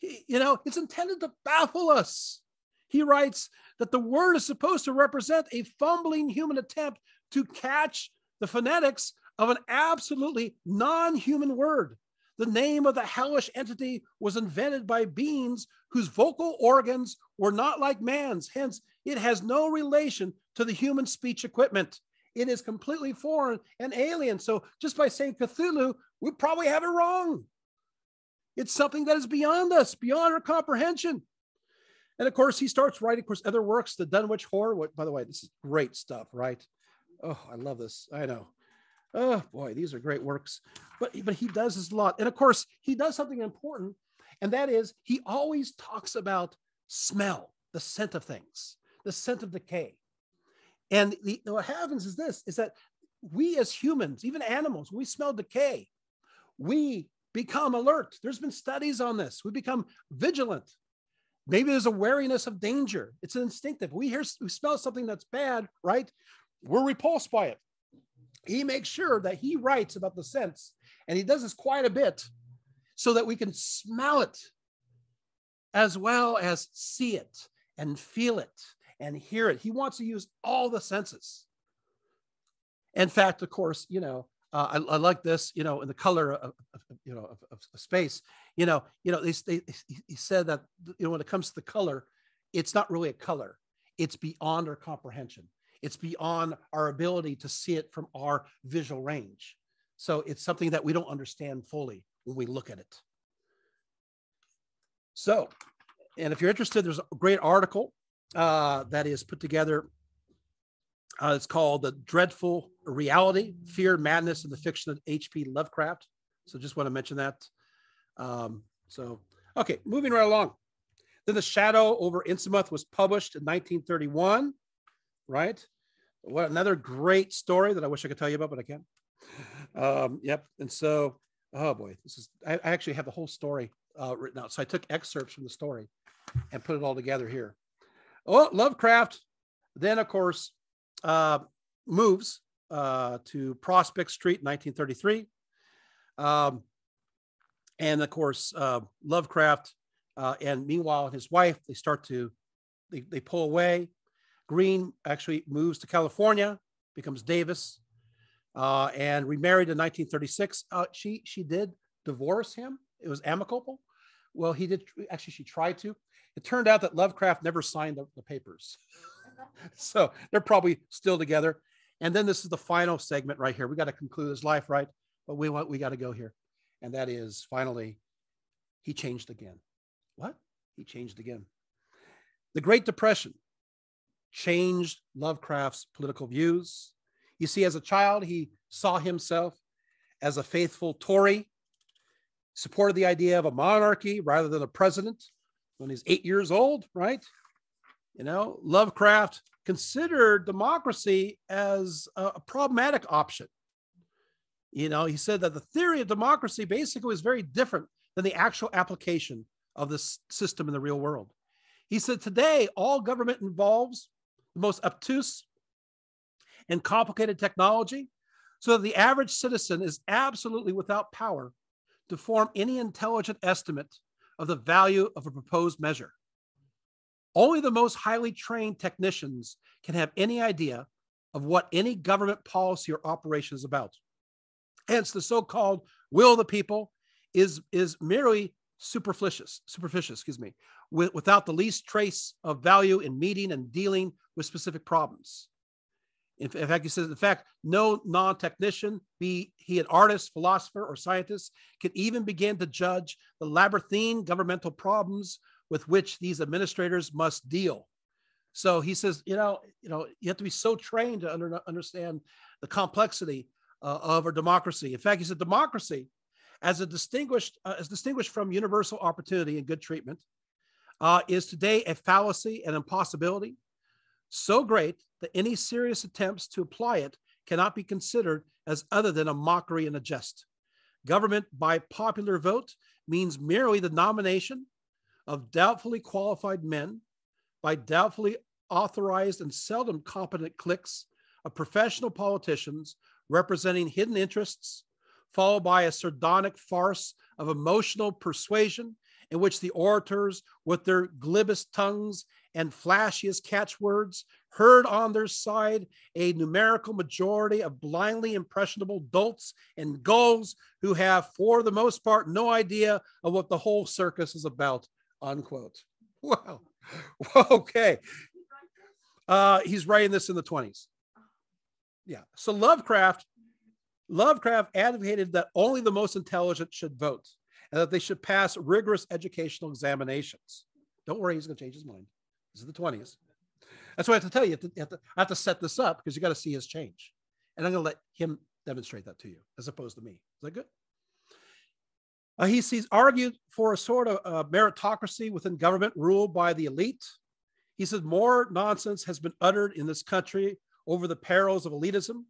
it's intended to baffle us. He writes that the word is supposed to represent a fumbling human attempt to catch the phonetics of an absolutely non-human word. The name of the hellish entity was invented by beings whose vocal organs were not like man's. Hence, it has no relation to the human speech equipment. It is completely foreign and alien. So just by saying Cthulhu, we probably have it wrong. It's something that is beyond us, beyond our comprehension. And of course, he starts writing, of course, other works, the Dunwich Horror. By the way, this is great stuff, right? Oh, I love this. I know. Oh boy, these are great works. But he does this a lot. And of course, he does something important, and that is he always talks about smell, the scent of things, the scent of decay. And what happens is this, is that we as humans, even animals, when we smell decay, we become alert. There's been studies on this. We become vigilant. Maybe there's a wariness of danger. It's instinctive. We smell something that's bad, right? We're repulsed by it. He makes sure that he writes about the sense, and he does this quite a bit so that we can smell it as well as see it and feel it and hear it. He wants to use all the senses. In fact, of course, I like this, in the color of space, he said that, when it comes to the color, it's not really a color. It's beyond our comprehension. It's beyond our ability to see it from our visual range. So it's something that we don't understand fully when we look at it. So, and if you're interested, there's a great article that is put together. It's called The Dreadful Reality, Fear, Madness, and the Fiction of H.P. Lovecraft. So just want to mention that. Okay, moving right along. Then The Shadow over Innsmouth was published in 1931, right? What another great story that I wish I could tell you about, but I can't. Yep. And so, oh boy, I actually have the whole story written out. So I took excerpts from the story and put it all together here. Oh, Lovecraft then, of course, moves to Prospect Street in 1933. And of course, Lovecraft and meanwhile, his wife, they pull away. Green actually moves to California, becomes Davis, and remarried in 1936. She did divorce him. It was amicable. Well, she tried to. It turned out that Lovecraft never signed the papers. So they're probably still together. And then this is the final segment right here. We got to conclude his life, right? But we got to go here. And that is finally, he changed again. What? He changed again. The Great Depression changed Lovecraft's political views. You see, as a child, he saw himself as a faithful Tory, supported the idea of a monarchy rather than a president when he's 8 years old, right? Lovecraft considered democracy as a problematic option. He said that the theory of democracy basically is very different than the actual application of this system in the real world. He said today, all government involves the most obtuse and complicated technology, so that the average citizen is absolutely without power to form any intelligent estimate of the value of a proposed measure. Only the most highly trained technicians can have any idea of what any government policy or operation is about. Hence, the so-called will of the people is merely superficious, without the least trace of value in meeting and dealing with specific problems. In fact, he says, no non-technician, be he an artist, philosopher, or scientist, can even begin to judge the labyrinthine governmental problems with which these administrators must deal. So he says, you have to be so trained to understand the complexity of our democracy. In fact, he said democracy, as distinguished from universal opportunity and good treatment, is today a fallacy and impossibility so great that any serious attempts to apply it cannot be considered as other than a mockery and a jest. Government by popular vote means merely the nomination of doubtfully qualified men by doubtfully authorized and seldom competent cliques of professional politicians representing hidden interests, followed by a sardonic farce of emotional persuasion in which the orators, with their glibest tongues and flashiest catchwords, herd on their side a numerical majority of blindly impressionable dolts and gulls who have, for the most part, no idea of what the whole circus is about, unquote. Wow. Okay. He's writing this in the 20s. Yeah. So Lovecraft advocated that only the most intelligent should vote and that they should pass rigorous educational examinations. Don't worry, he's going to change his mind. This is the 20s. That's why I have to tell you, I have to set this up because you got to see his change. And I'm going to let him demonstrate that to you as opposed to me. Is that good? He's argued for a sort of meritocracy within government ruled by the elite. He said more nonsense has been uttered in this country over the perils of elitism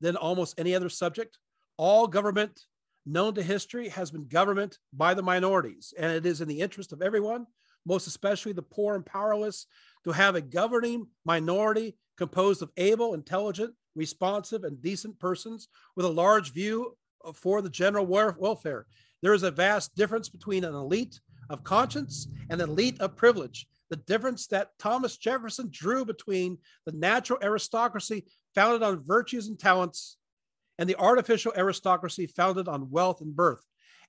than almost any other subject. All government known to history has been government by the minorities, and it is in the interest of everyone, most especially the poor and powerless, to have a governing minority composed of able, intelligent, responsive, and decent persons with a large view for the general welfare. There is a vast difference between an elite of conscience and an elite of privilege. The difference that Thomas Jefferson drew between the natural aristocracy founded on virtues and talents and the artificial aristocracy founded on wealth and birth,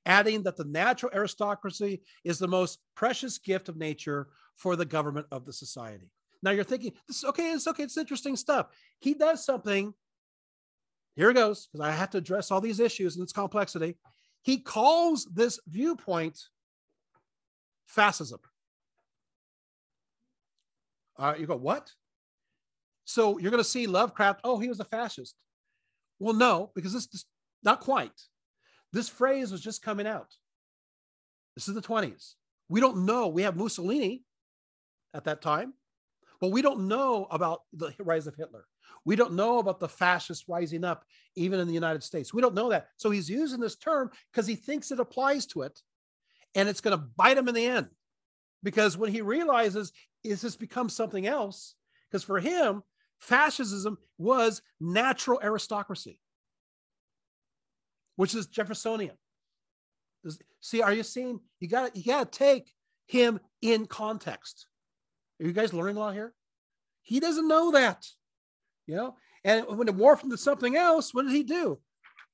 adding that the natural aristocracy is the most precious gift of nature for the government of the society. Now you're thinking, it's okay, it's interesting stuff. He does something, here it goes, because I have to address all these issues and its complexity. He calls this viewpoint fascism. You go, what? So you're going to see Lovecraft, oh, he was a fascist. Well, no, because this is not quite. This phrase was just coming out. This is the 20s. We don't know. We have Mussolini at that time, but we don't know about the rise of Hitler. We don't know about the fascists rising up, even in the United States. We don't know that. So he's using this term because he thinks it applies to it, and it's going to bite him in the end. Because when he realizes, is this become something else? Because for him, fascism was natural aristocracy, which is Jeffersonian. See, are you seeing? You got to take him in context. Are you guys learning a lot here? He doesn't know that, you know. And when it morphed into something else, what did he do?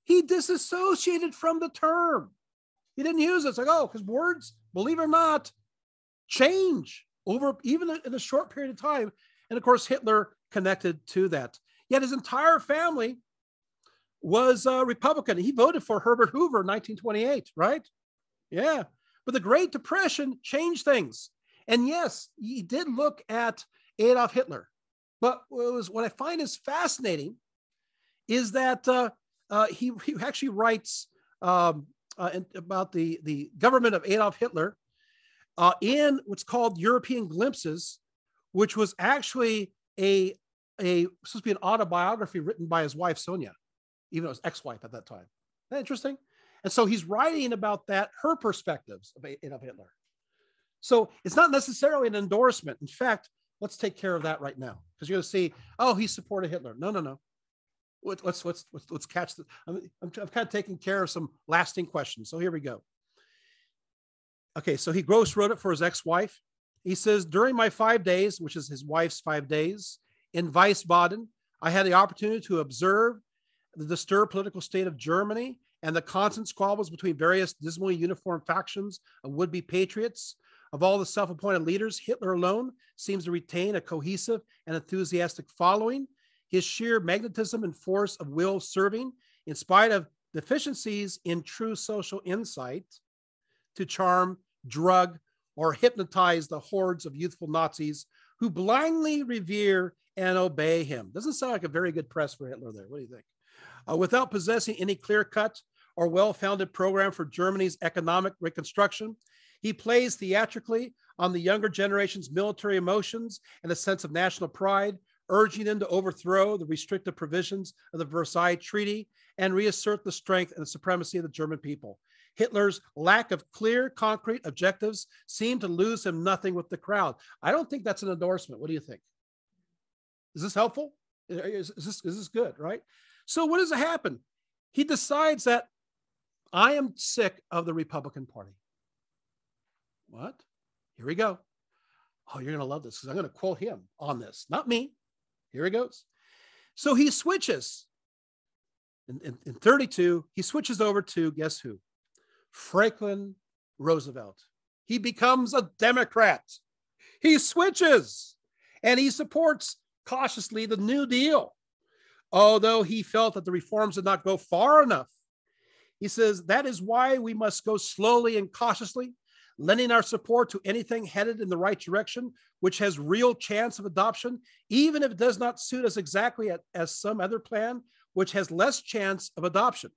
He disassociated from the term. He didn't use it. It's like, oh, because words, believe it or not, change over even in a short period of time. And of course, Hitler connected to that. Yet his entire family was Republican. He voted for Herbert Hoover in 1928, right? Yeah. But the Great Depression changed things. And yes, he did look at Adolf Hitler. But what I find is fascinating is that he actually writes about the government of Adolf Hitler in what's called European Glimpses, which was actually supposed to be an autobiography written by his wife, Sonia, even though it was ex-wife at that time. Isn't that interesting? And so he's writing about that, her perspectives of Adolf Hitler. So it's not necessarily an endorsement. In fact, let's take care of that right now, because you're going to see, oh, he supported Hitler. No. Let's catch the. I'm kind of taking care of some lasting questions. So here we go. Okay, so he gross wrote it for his ex-wife. He says, during my 5 days, which is his wife's 5 days, in Wiesbaden, I had the opportunity to observe the disturbed political state of Germany and the constant squabbles between various dismally uniform factions of would-be patriots. Of all the self-appointed leaders, Hitler alone seems to retain a cohesive and enthusiastic following. His sheer magnetism and force of will serving, in spite of deficiencies in true social insight, to charm, drug, or hypnotize the hordes of youthful Nazis who blindly revere and obey him. Doesn't sound like a very good press for Hitler there. What do you think? Without possessing any clear-cut or well-founded program for Germany's economic reconstruction, he plays theatrically on the younger generation's military emotions and a sense of national pride, urging them to overthrow the restrictive provisions of the Versailles Treaty and reassert the strength and the supremacy of the German people. Hitler's lack of clear, concrete objectives seemed to lose him nothing with the crowd. I don't think that's an endorsement. What do you think? Is this helpful? Is this good, right? So what does it happen? He decides that I am sick of the Republican Party. What? Here we go. Oh, you're going to love this because I'm going to quote him on this, not me. Here he goes. So he switches. In 32, he switches over to, guess who? Franklin Roosevelt. He becomes a Democrat. He switches and he supports cautiously the New Deal, although he felt that the reforms did not go far enough. He says, that is why we must go slowly and cautiously, lending our support to anything headed in the right direction, which has real chance of adoption, even if it does not suit us exactly as some other plan, which has less chance of adoption.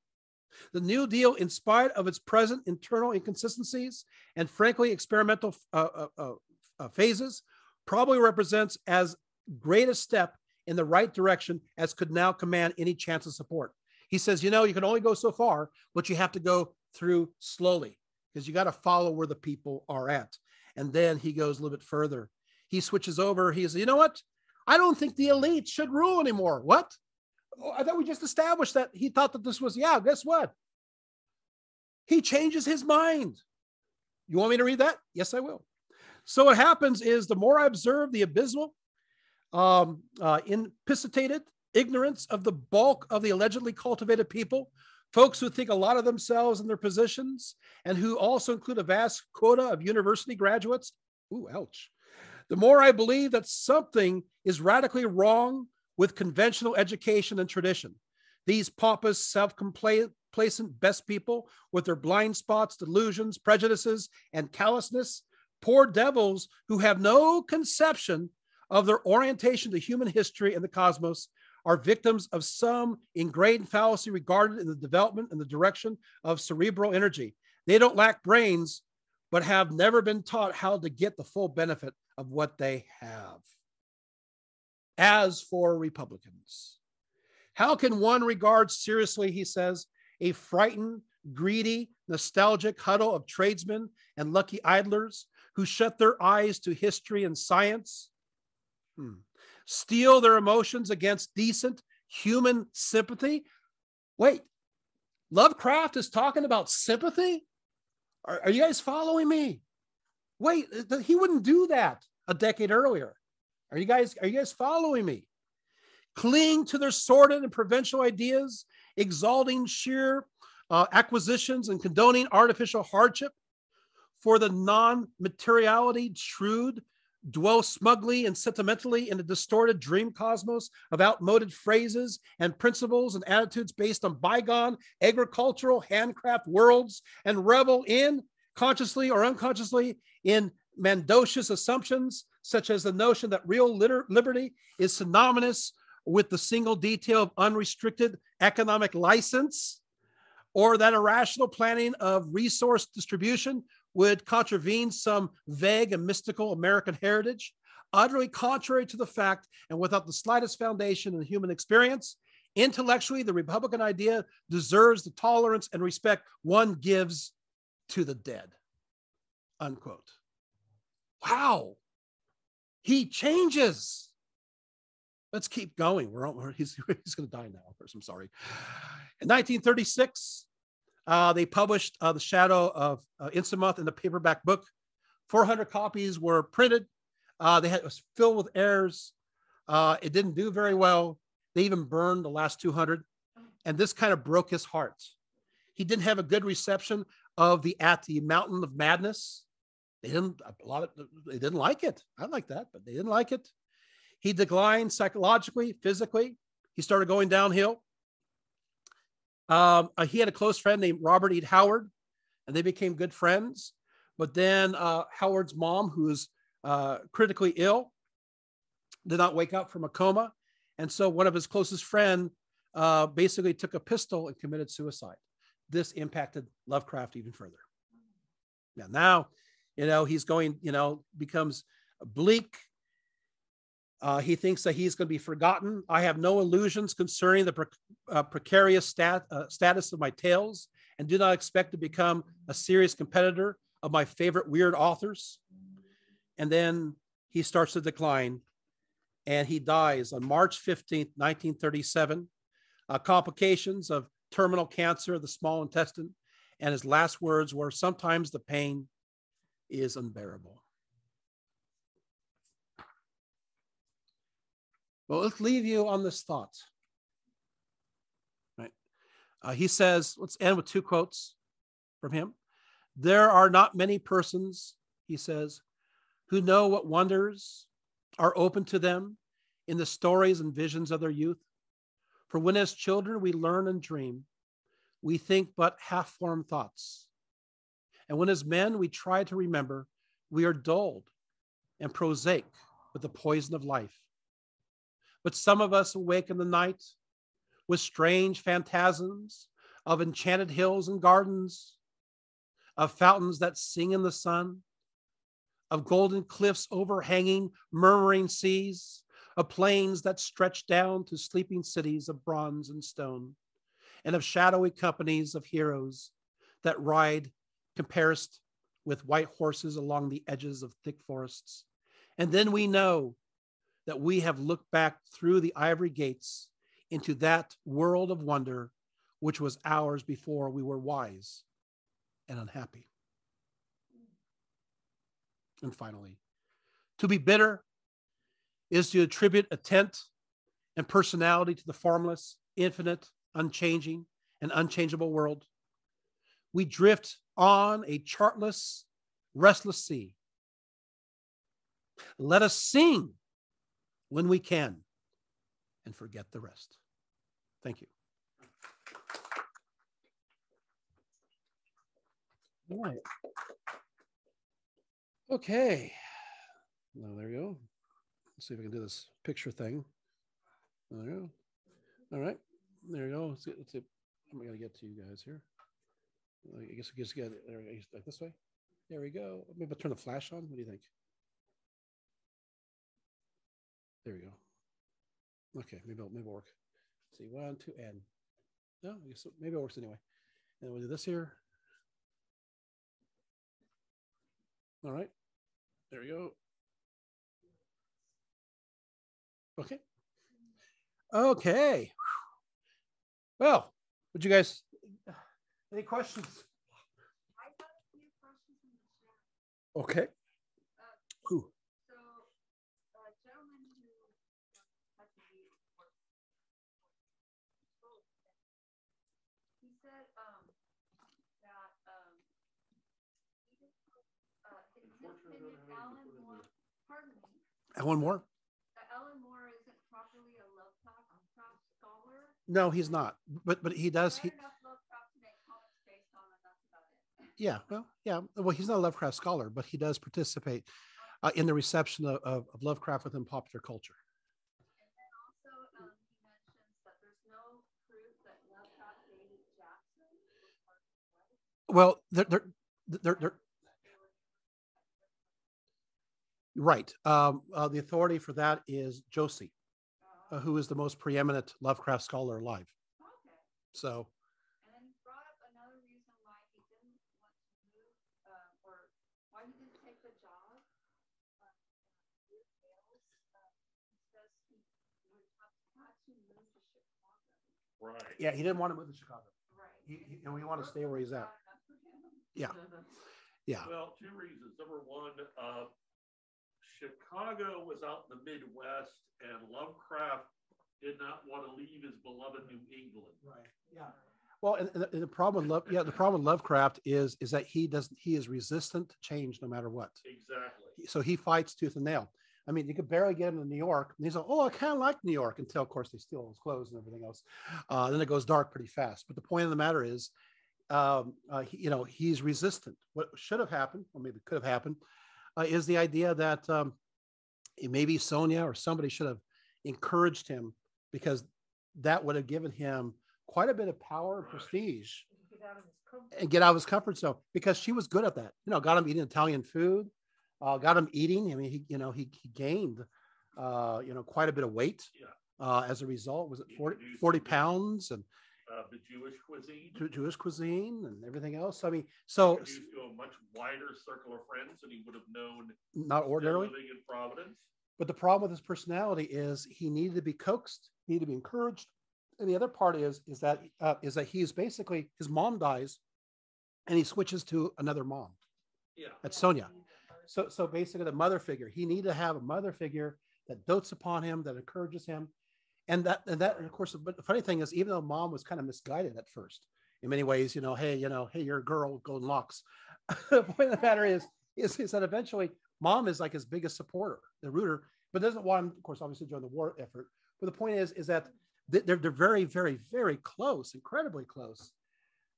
The New Deal, in spite of its present internal inconsistencies and frankly experimental phases, probably represents as great a step in the right direction as could now command any chance of support. He says, you know, you can only go so far, but you have to go through slowly because you got to follow where the people are at. And then he goes a little bit further. He switches over. He says, you know what? I don't think the elite should rule anymore. What? Oh, I thought we just established that he thought that this was, yeah, guess what? He changes his mind. You want me to read that? Yes, I will. So what happens is the more I observe the abysmal, implicitated ignorance of the bulk of the allegedly cultivated people, folks who think a lot of themselves and their positions, and who also include a vast quota of university graduates. Ooh, ouch. The more I believe that something is radically wrong with conventional education and tradition. These pompous, self-complacent best people with their blind spots, delusions, prejudices, and callousness, poor devils who have no conception of their orientation to human history and the cosmos, are victims of some ingrained fallacy regarded in the development and the direction of cerebral energy. They don't lack brains, but have never been taught how to get the full benefit of what they have. As for Republicans, how can one regard seriously, he says, a frightened, greedy, nostalgic huddle of tradesmen and lucky idlers who shut their eyes to history and science, steel their emotions against decent human sympathy? Wait, Lovecraft is talking about sympathy? Are you guys following me? Wait, he wouldn't do that a decade earlier. Are you guys following me? Cling to their sordid and provincial ideas, exalting sheer acquisitions and condoning artificial hardship for the non-materiality shrewd, dwell smugly and sentimentally in a distorted dream cosmos of outmoded phrases and principles and attitudes based on bygone agricultural handcraft worlds, and revel in, consciously or unconsciously, in mendocious assumptions such as the notion that real liberty is synonymous with the single detail of unrestricted economic license, or that irrational planning of resource distribution would contravene some vague and mystical American heritage, utterly contrary to the fact and without the slightest foundation in human experience. Intellectually, the Republican idea deserves the tolerance and respect one gives to the dead. Unquote. Wow. He changes. Let's keep going. He's going to die now. Of course, I'm sorry. In 1936, they published The Shadow of Innsmouth in the paperback book. 400 copies were printed. It was filled with errors. It didn't do very well. They even burned the last 200. And this kind of broke his heart. He didn't have a good reception of At the Mountain of Madness. They didn't like it. I like that, but they didn't like it. He declined psychologically, physically. He started going downhill. He had a close friend named Robert E. Howard, and they became good friends. But then Howard's mom, who was critically ill, did not wake up from a coma. And so one of his closest friends basically took a pistol and committed suicide. This impacted Lovecraft even further. Now, he's going, becomes bleak. He thinks that he's going to be forgotten. I have no illusions concerning the precarious status of my tales, and do not expect to become a serious competitor of my favorite weird authors. And then he starts to decline, and he dies on March 15th, 1937, complications of terminal cancer of the small intestine. And his last words were, sometimes the pain is unbearable. Well, let's leave you on this thought. Right? He says, let's end with two quotes from him. There are not many persons, he says, who know what wonders are open to them in the stories and visions of their youth. For when as children we learn and dream, we think but half-formed thoughts. And when as men we try to remember, we are dulled and prosaic with the poison of life. But some of us awake in the night with strange phantasms of enchanted hills and gardens, of fountains that sing in the sun, of golden cliffs overhanging murmuring seas, of plains that stretch down to sleeping cities of bronze and stone, and of shadowy companies of heroes that ride compassed with white horses along the edges of thick forests. And then we know that we have looked back through the ivory gates into that world of wonder which was ours before we were wise and unhappy. And finally, to be bitter is to attribute intent and personality to the formless, infinite, unchanging, and unchangeable world. We drift on a chartless, restless sea. Let us sing when we can and forget the rest. Thank you. All right. Okay. Well, there you go. Let's see if I can do this picture thing. There you go. All right. There you go. Let's see. I'm going to get to you guys here. I guess we just get it there, like this way. There we go. Maybe I'll turn the flash on. What do you think? There we go. Okay, maybe it'll work. Let's see, 1, 2, and no, I guess maybe it works anyway. And we'll do this here. All right, there we go. Okay. Okay. Well, would you guys, any questions? I have a few questions in the chat. Okay. Who? So, a gentleman who had to be he said that in his opinion, Alan Moore, pardon me, Alan Moore? Alan Moore isn't properly a Lovecraft scholar. No, he's not. But he does. He enough Lovecraft to make comics based on, and that's about it. Yeah. Well, yeah. Well, he's not a Lovecraft scholar, but he does participate in the reception of Lovecraft within popular culture. And then also, he mentions that there's no proof that Lovecraft dated Jackson. Well, they're right. The authority for that is Josie, who is the most preeminent Lovecraft scholar alive. Okay. So. And then he brought up another reason why he didn't want to move, or why he didn't take the job. Because he would have to move to Chicago. Right. Yeah, he didn't want to move to Chicago. Right. And we want to stay where he's at. Yeah. Yeah. Well, two reasons. Number one, Chicago was out in the Midwest, and Lovecraft did not want to leave his beloved New England. Right. Yeah. Well, and the problem with the problem with Lovecraft is that he is resistant to change no matter what. Exactly. So he fights tooth and nail. I mean, you could barely get him to New York. And he's like, oh, I kind of like New York, until, of course, they steal his clothes and everything else. Then it goes dark pretty fast. But the point of the matter is, he's resistant. What should have happened, or maybe could have happened, is the idea that maybe Sonia or somebody should have encouraged him, because that would have given him quite a bit of power and prestige, and get out of his comfort zone, because she was good at that. Got him eating Italian food, got him eating. I mean, he gained, quite a bit of weight. Yeah. As a result. Was it 40 pounds? And the Jewish cuisine. Jewish cuisine and everything else. I mean, so introduced to a much wider circle of friends than he would have known. Not ordinarily. Living in Providence. But the problem with his personality is he needed to be coaxed, he needed to be encouraged, And the other part is that he's basically his mom dies, and he switches to another mom. Yeah. That's Sonia. So basically, the mother figure. He needed to have a mother figure that dotes upon him, that encourages him, and of course. But the funny thing is, even though mom was kind of misguided at first, in many ways, hey, you're a girl with golden locks. The point of the matter is that eventually mom is like his biggest supporter, the rooter, but doesn't want him, of course, obviously during the war effort. But the point is that they're very, very, very close, incredibly close.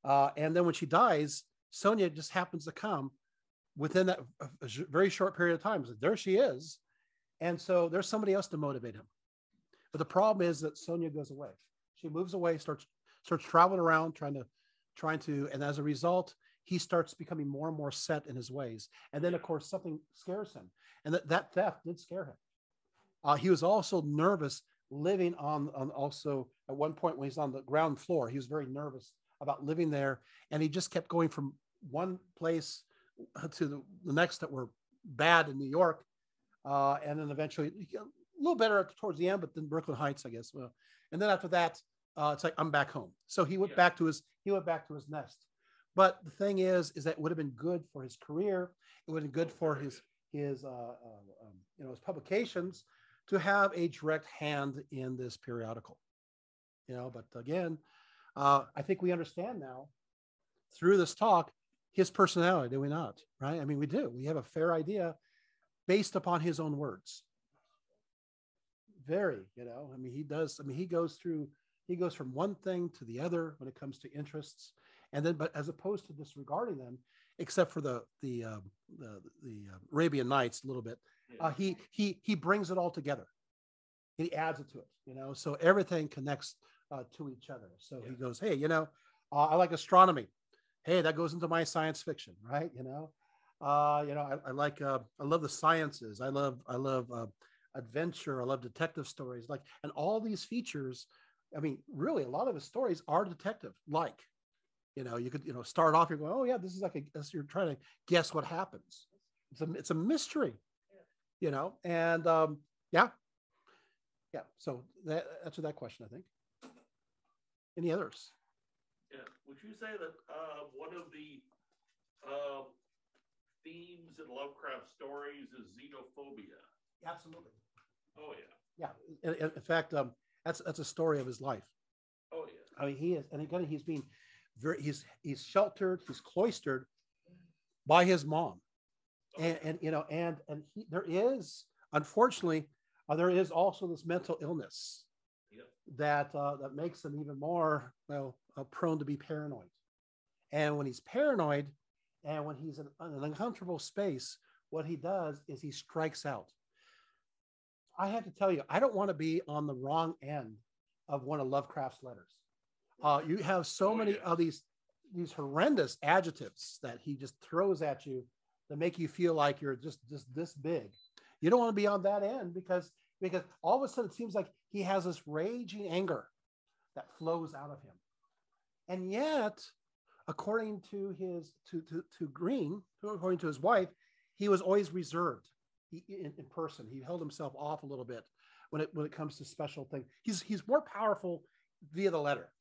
And then when she dies, Sonia just happens to come within that a very short period of time. So there she is. And so there's somebody else to motivate him. But the problem is that Sonia goes away. She moves away, starts traveling around, trying to, and as a result, he starts becoming more and more set in his ways. And then, of course, something scares him, and that theft did scare him. He was also nervous living on also at one point when he's on the ground floor. He was very nervous about living there, and he just kept going from one place to the next that were bad in New York, and then eventually a little better towards the end, but then Brooklyn Heights, I guess. Well, and then after that, it's like I'm back home. So he went back to his nest. But the thing is that it would have been good for his career. It would have been good for his publications to have a direct hand in this periodical. But again, I think we understand now through this talk his personality, do we not? Right? I mean, we do. We have a fair idea based upon his own words. Very, I mean, he does. I mean, he goes from one thing to the other when it comes to interests, and then, but as opposed to disregarding them, except for the Arabian Nights a little bit, he brings it all together. He adds it to it, so everything connects to each other. So he goes, hey, I like astronomy. Hey, that goes into my science fiction, right? I love the sciences. I love adventure. I love detective stories, and all these features. I mean, really, a lot of his stories are detective like. You could start off. You're going, oh yeah, this is you're trying to guess what happens. It's a mystery, and yeah. So that answered that question, I think. Any others? Yeah. Would you say that one of the themes in Lovecraft stories is xenophobia? Absolutely. Oh yeah. Yeah. In fact, that's a story of his life. Oh yeah. I mean, he is, and again, he's sheltered, he's cloistered by his mom, and there is, unfortunately, there is also this mental illness that makes him even more prone to be paranoid. And when he's paranoid, and when he's in an uncomfortable space, what he does is he strikes out. I have to tell you, I don't want to be on the wrong end of one of Lovecraft's letters. You have so many of these horrendous adjectives that he just throws at you that make you feel like you're just this big. You don't want to be on that end because all of a sudden it seems like he has this raging anger that flows out of him. And yet, according to Green, according to his wife, he was always reserved in person. He held himself off a little bit when it comes to special things. He's more powerful via the letter.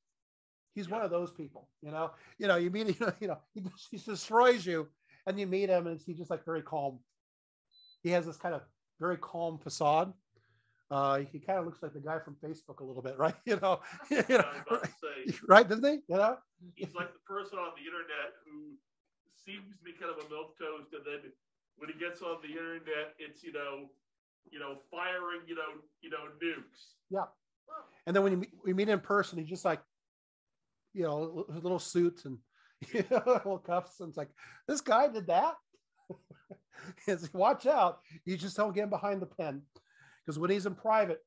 He's one of those people, you meet, he destroys you, and you meet him, and he's just like very calm. He has this kind of very calm facade. He kind of looks like the guy from Facebook a little bit, right? Right, doesn't he? He's like the person on the internet who seems to be kind of a milquetoast, and then when he gets on the internet, it's firing nukes. Yeah, and then when we meet in person, he's just like, his little suit and little cuffs, and it's like, this guy did that. Watch out! You just don't get him behind the pen, because when he's in private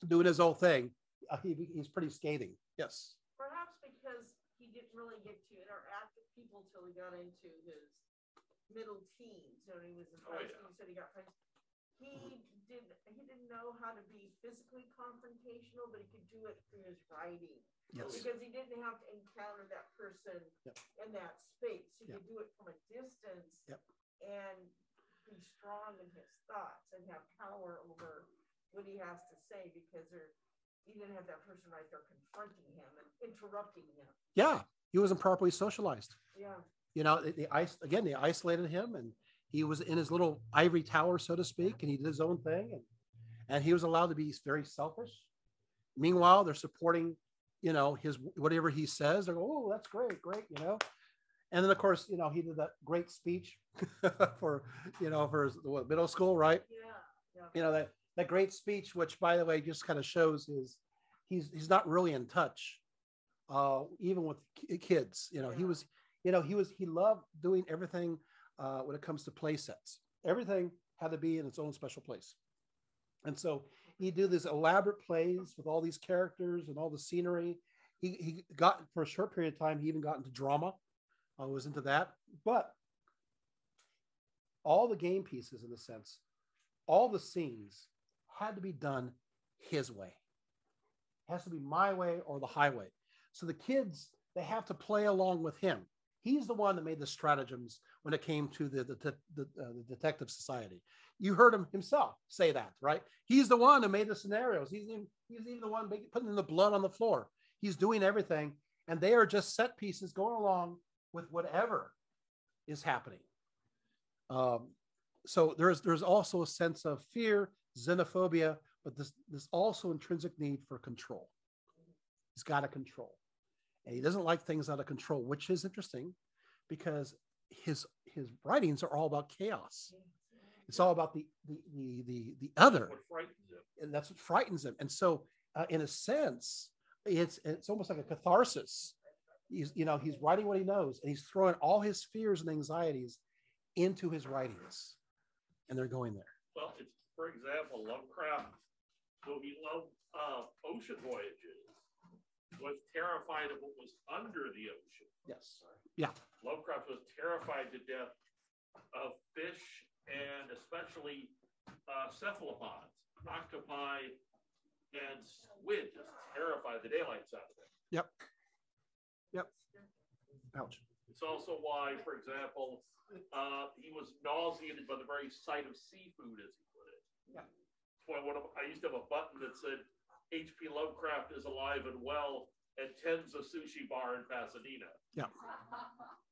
doing his own thing, he's pretty scathing. Yes. Perhaps because he didn't really get to interact with people till he got into his middle teens. When he was in high school, he said he got friends. He didn't know how to be physically confrontational, but he could do it through his writing. Yes. Because he didn't have to encounter that person in that space. He could do it from a distance and be strong in his thoughts and have power over what he has to say, because you didn't have that person right there confronting him and interrupting him. Yeah, he wasn't properly socialized. Yeah. You know, they isolated him, and he was in his little ivory tower, so to speak, and he did his own thing, and he was allowed to be very selfish. Meanwhile, they're supporting, you know, his whatever he says. They go, oh, that's great, great, you know. And then of course, you know, he did that great speech for, you know, for his middle school, right? Yeah. You know, that great speech, which by the way, just kind of shows he's not really in touch, even with kids. You know, he loved doing everything when it comes to play sets. Everything had to be in its own special place. And so he'd do these elaborate plays with all these characters and all the scenery. He got, for a short period of time, he even got into drama. Was into that. But all the game pieces, in a sense, all the scenes had to be done his way. It has to be my way or the highway. So the kids, they have to play along with him. He's the one that made the stratagems when it came to the detective society. You heard him himself say that, right? He's the one who made the scenarios. He's even the one putting the blood on the floor. He's doing everything, and they are just set pieces going along with whatever is happening. So there's also a sense of fear, xenophobia, but this also intrinsic need for control. He's got to control. And he doesn't like things out of control, which is interesting because his writings are all about chaos. It's all about the other. What frightens him. And that's what frightens him. And so in a sense, it's almost like a catharsis. He's writing what he knows, and he's throwing all his fears and anxieties into his writings, and they're going there. Well, it's, for example, Lovecraft, though he loved ocean voyages, was terrified of what was under the ocean. Yes. Yeah. Lovecraft was terrified to death of fish and especially cephalopods, octopi, and squid. Just terrified the daylights out of it. Yep. Ouch. It's also why, for example, he was nauseated by the very sight of seafood, as he put it. Yeah. That's why I used to have a button that said, H.P. Lovecraft is alive and well and tends a sushi bar in Pasadena. Yeah.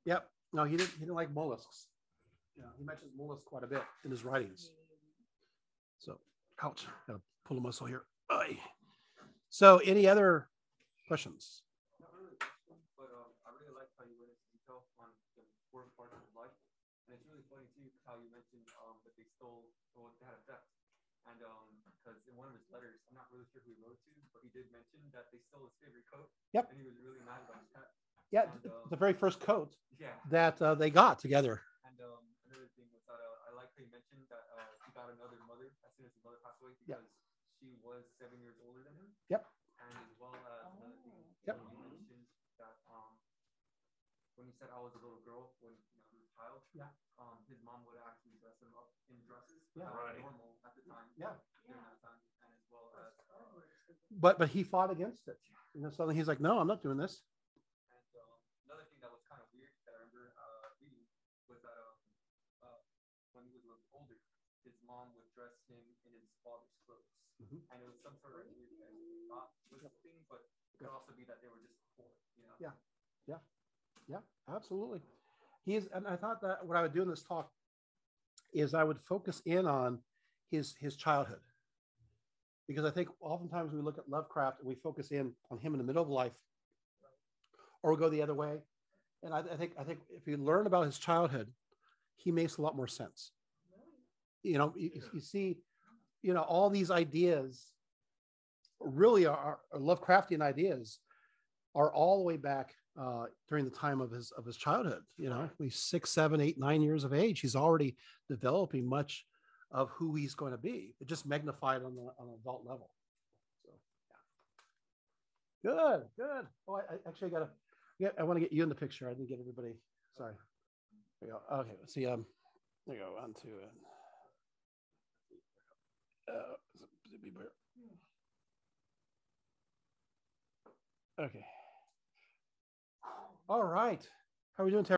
Yep. No, he didn't like mollusks. Yeah, he mentions mollusks quite a bit in his writings. So, ouch. Gotta pull a muscle here. Aye. So, any other questions? And it's really funny too how you mentioned that they had a theft, and because in one of his letters, I'm not really sure who he wrote to, but he did mention that they stole his favorite coat. Yep. And he was really mad about his pet. Yeah, and, the very first coat. Yeah. That they got together. And another thing was that I like how you mentioned that he got another mother as soon as his mother passed away because she was 7 years older than him. Yep. And as well as another thing, Yep. You mentioned that when you said I was a little girl when he was a child. Yeah. His mom would actually dress him up in dresses. Yeah. Right. Normal at the time. Yeah. During that time, and as well as. But he fought against it. You know, suddenly he's like, no, I'm not doing this. And another thing that was kind of weird that I remember reading was that when he was a little older, his mom would dress him in his father's clothes, and it was some sort of weird thing, but it could also be that they were just poor. You know. Yeah. Yeah, absolutely. And I thought that what I would do in this talk is I would focus in on his childhood, because I think oftentimes we look at Lovecraft and we focus in on him in the middle of life, or we go the other way. And I think if you learn about his childhood, he makes a lot more sense. You know, you see, you know, all these ideas really are Lovecraftian ideas are all the way back during the time of his childhood. You know, he's 6, 7, 8, 9 years of age. He's already developing much of who he's going to be, but just magnified on an adult level. So, yeah. Good. Oh, I actually I want to get you in the picture. I didn't get everybody. Sorry. There we go. Okay. Let's see. There you go. On to okay. All right. How are we doing, Terry?